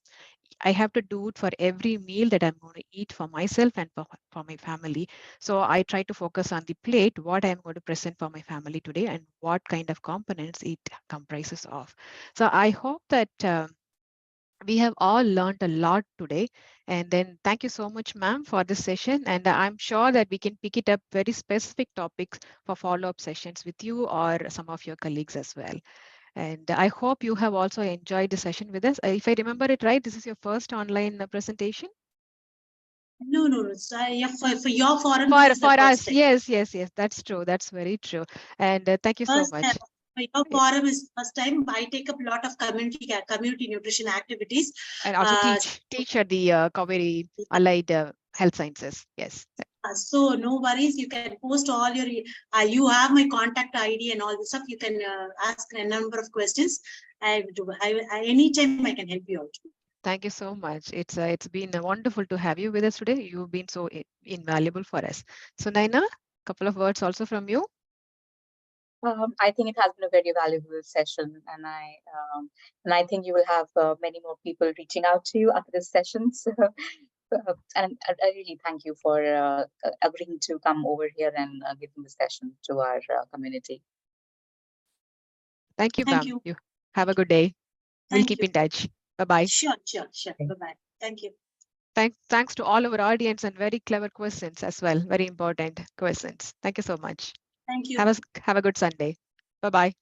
I have to do it for every meal that I'm going to eat for myself and for my family. So I try to focus on the plate, what I'm going to present for my family today and what kind of components it comprises of. So I hope that we have all learned a lot today. And then thank you so much, ma'am, for this session. And I'm sure that we can pick it up very specific topics for follow-up sessions with you or some of your colleagues as well. And I hope you have also enjoyed the session with us. If I remember it right, this is your first online presentation? No. Yeah, for your forum, for us, yes, that's true. That's very true. And thank you so much. For your forum is first time. I take up a lot of community nutrition activities. And also teach at the Kaveri Allied Health Sciences. Yes. So no worries. You can post all your. You have my contact ID and all this stuff. You can ask a number of questions. Anytime I can help you out. Thank you so much. It's been wonderful to have you with us today. You've been so invaluable for us. So Naina, a couple of words also from you. I think it has been a very valuable session, and I think you will have many more people reaching out to you after this session. So, and I really thank you for agreeing to come over here and giving the session to our community. Thank you, ma'am. You have a good day. We'll keep in touch. Bye-bye. Sure. Bye-bye. Thank you. Thanks to all our audience and very clever questions as well. Very important questions. Thank you so much. Thank you. Have a good Sunday. Bye-bye.